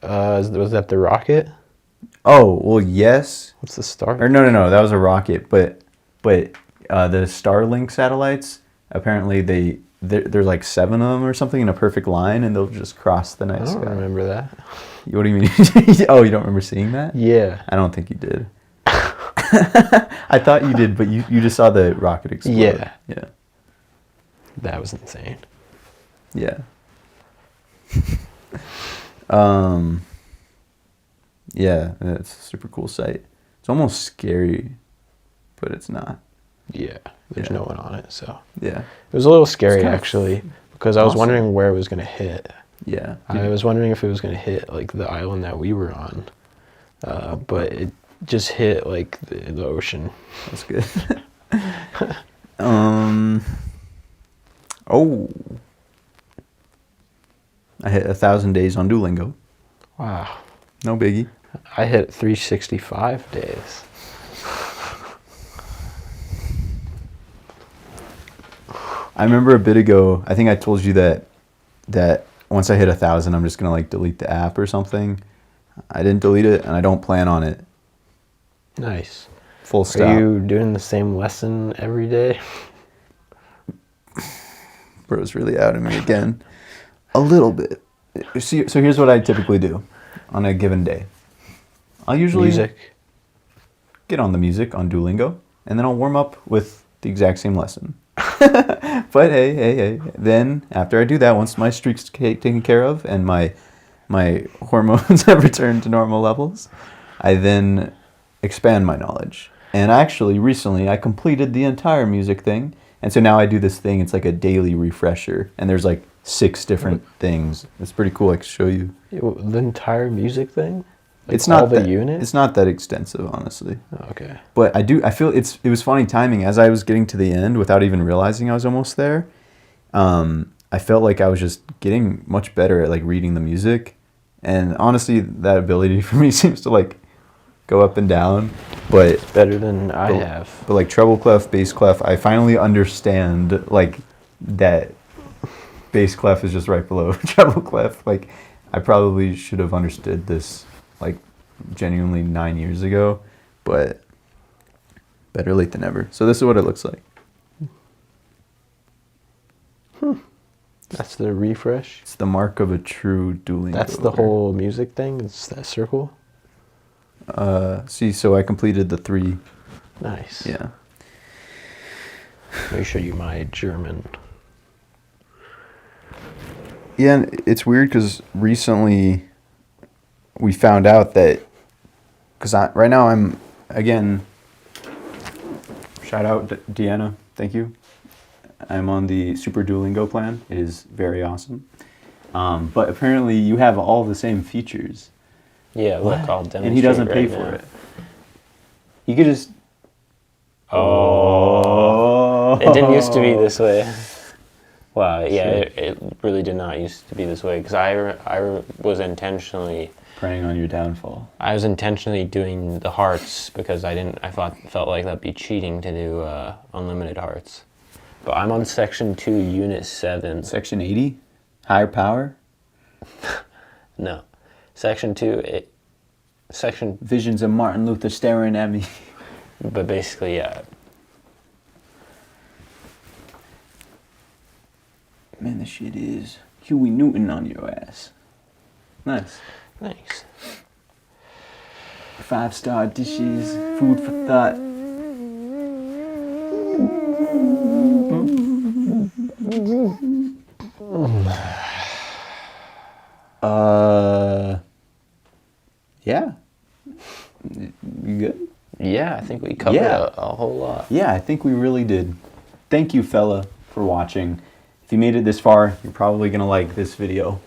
Was that the rocket? Oh, well, yes. What's the star? Or no, that was a rocket. But the Starlink satellites, apparently there's like 7 of them or something in a perfect line, and they'll just cross the night I don't sky. remember that. What do you mean? Oh, you don't remember seeing that? Yeah. I don't think you did. I thought you did, but you just saw the rocket explode. Yeah. Yeah. That was insane. Yeah. Yeah, it's a super cool sight. It's almost scary, but it's not. Yeah. There's Yeah. no one on it, so. Yeah. It was a little scary, It's kinda actually, because I was awesome. wondering where it was going to hit. Yeah. I was wondering if it was going to hit, like, the island that we were on. But it just hit, like, the ocean. That's good. Oh. I hit 1,000 days on Duolingo. Wow. No biggie. I hit 365 days. I remember a bit ago, I think I told you that once I hit 1,000, I'm just gonna like delete the app or something. I didn't delete it, and I don't plan on it. Nice. Full stop. Are you doing the same lesson every day? Bro's really out of me again. A little bit. See, so here's what I typically do on a given day. I'll usually Music? get on the music on Duolingo, and then I'll warm up with the exact same lesson. But hey. Then after I do that, once my streak's taken care of and my hormones have returned to normal levels, I then expand my knowledge. And actually, recently, I completed the entire music thing. And so now I do this thing, it's like a daily refresher. And there's like 6 different things. It's pretty cool. I can show you. The entire music thing? Like It's not all the that, units? It's not that extensive, honestly. Oh, okay. But I feel it was funny timing. As I was getting to the end without even realizing I was almost there, I felt like I was just getting much better at like reading the music. And honestly, that ability for me seems to like go up and down. But Better than I have. But like treble clef, bass clef, I finally understand like that bass clef is just right below treble clef. Like I probably should have understood this like genuinely 9 years ago, but better late than never. So this is what it looks like. That's the refresh? It's the mark of a true Duolingo. That's the whole music thing? It's that circle? See, so I completed the 3. Nice. Yeah. Let me show you my German. Yeah, and it's weird because recently we found out that, because right now I'm, again, shout out Deanna, thank you. I'm on the Super Duolingo plan. It is very awesome. But apparently you have all the same features. Yeah, look, I'll demonstrate. And he doesn't pay right for now. it. You could just... Oh. It didn't used to be this way. Wow, yeah, it really did not used to be this way, because I was intentionally... Preying on your downfall. I was intentionally doing the hearts, because I felt like that'd be cheating to do unlimited hearts. But I'm on section 2, unit 7. Section 80? Higher power? No. Section 2, section... Visions of Martin Luther staring at me. But basically, yeah. Man, this shit is Huey Newton on your ass. Nice. Thanks. 5-star dishes, food for thought. Yeah. You good? Yeah, I think we covered a whole lot. Yeah, I think we really did. Thank you, fella, for watching. If you made it this far, you're probably gonna like this video.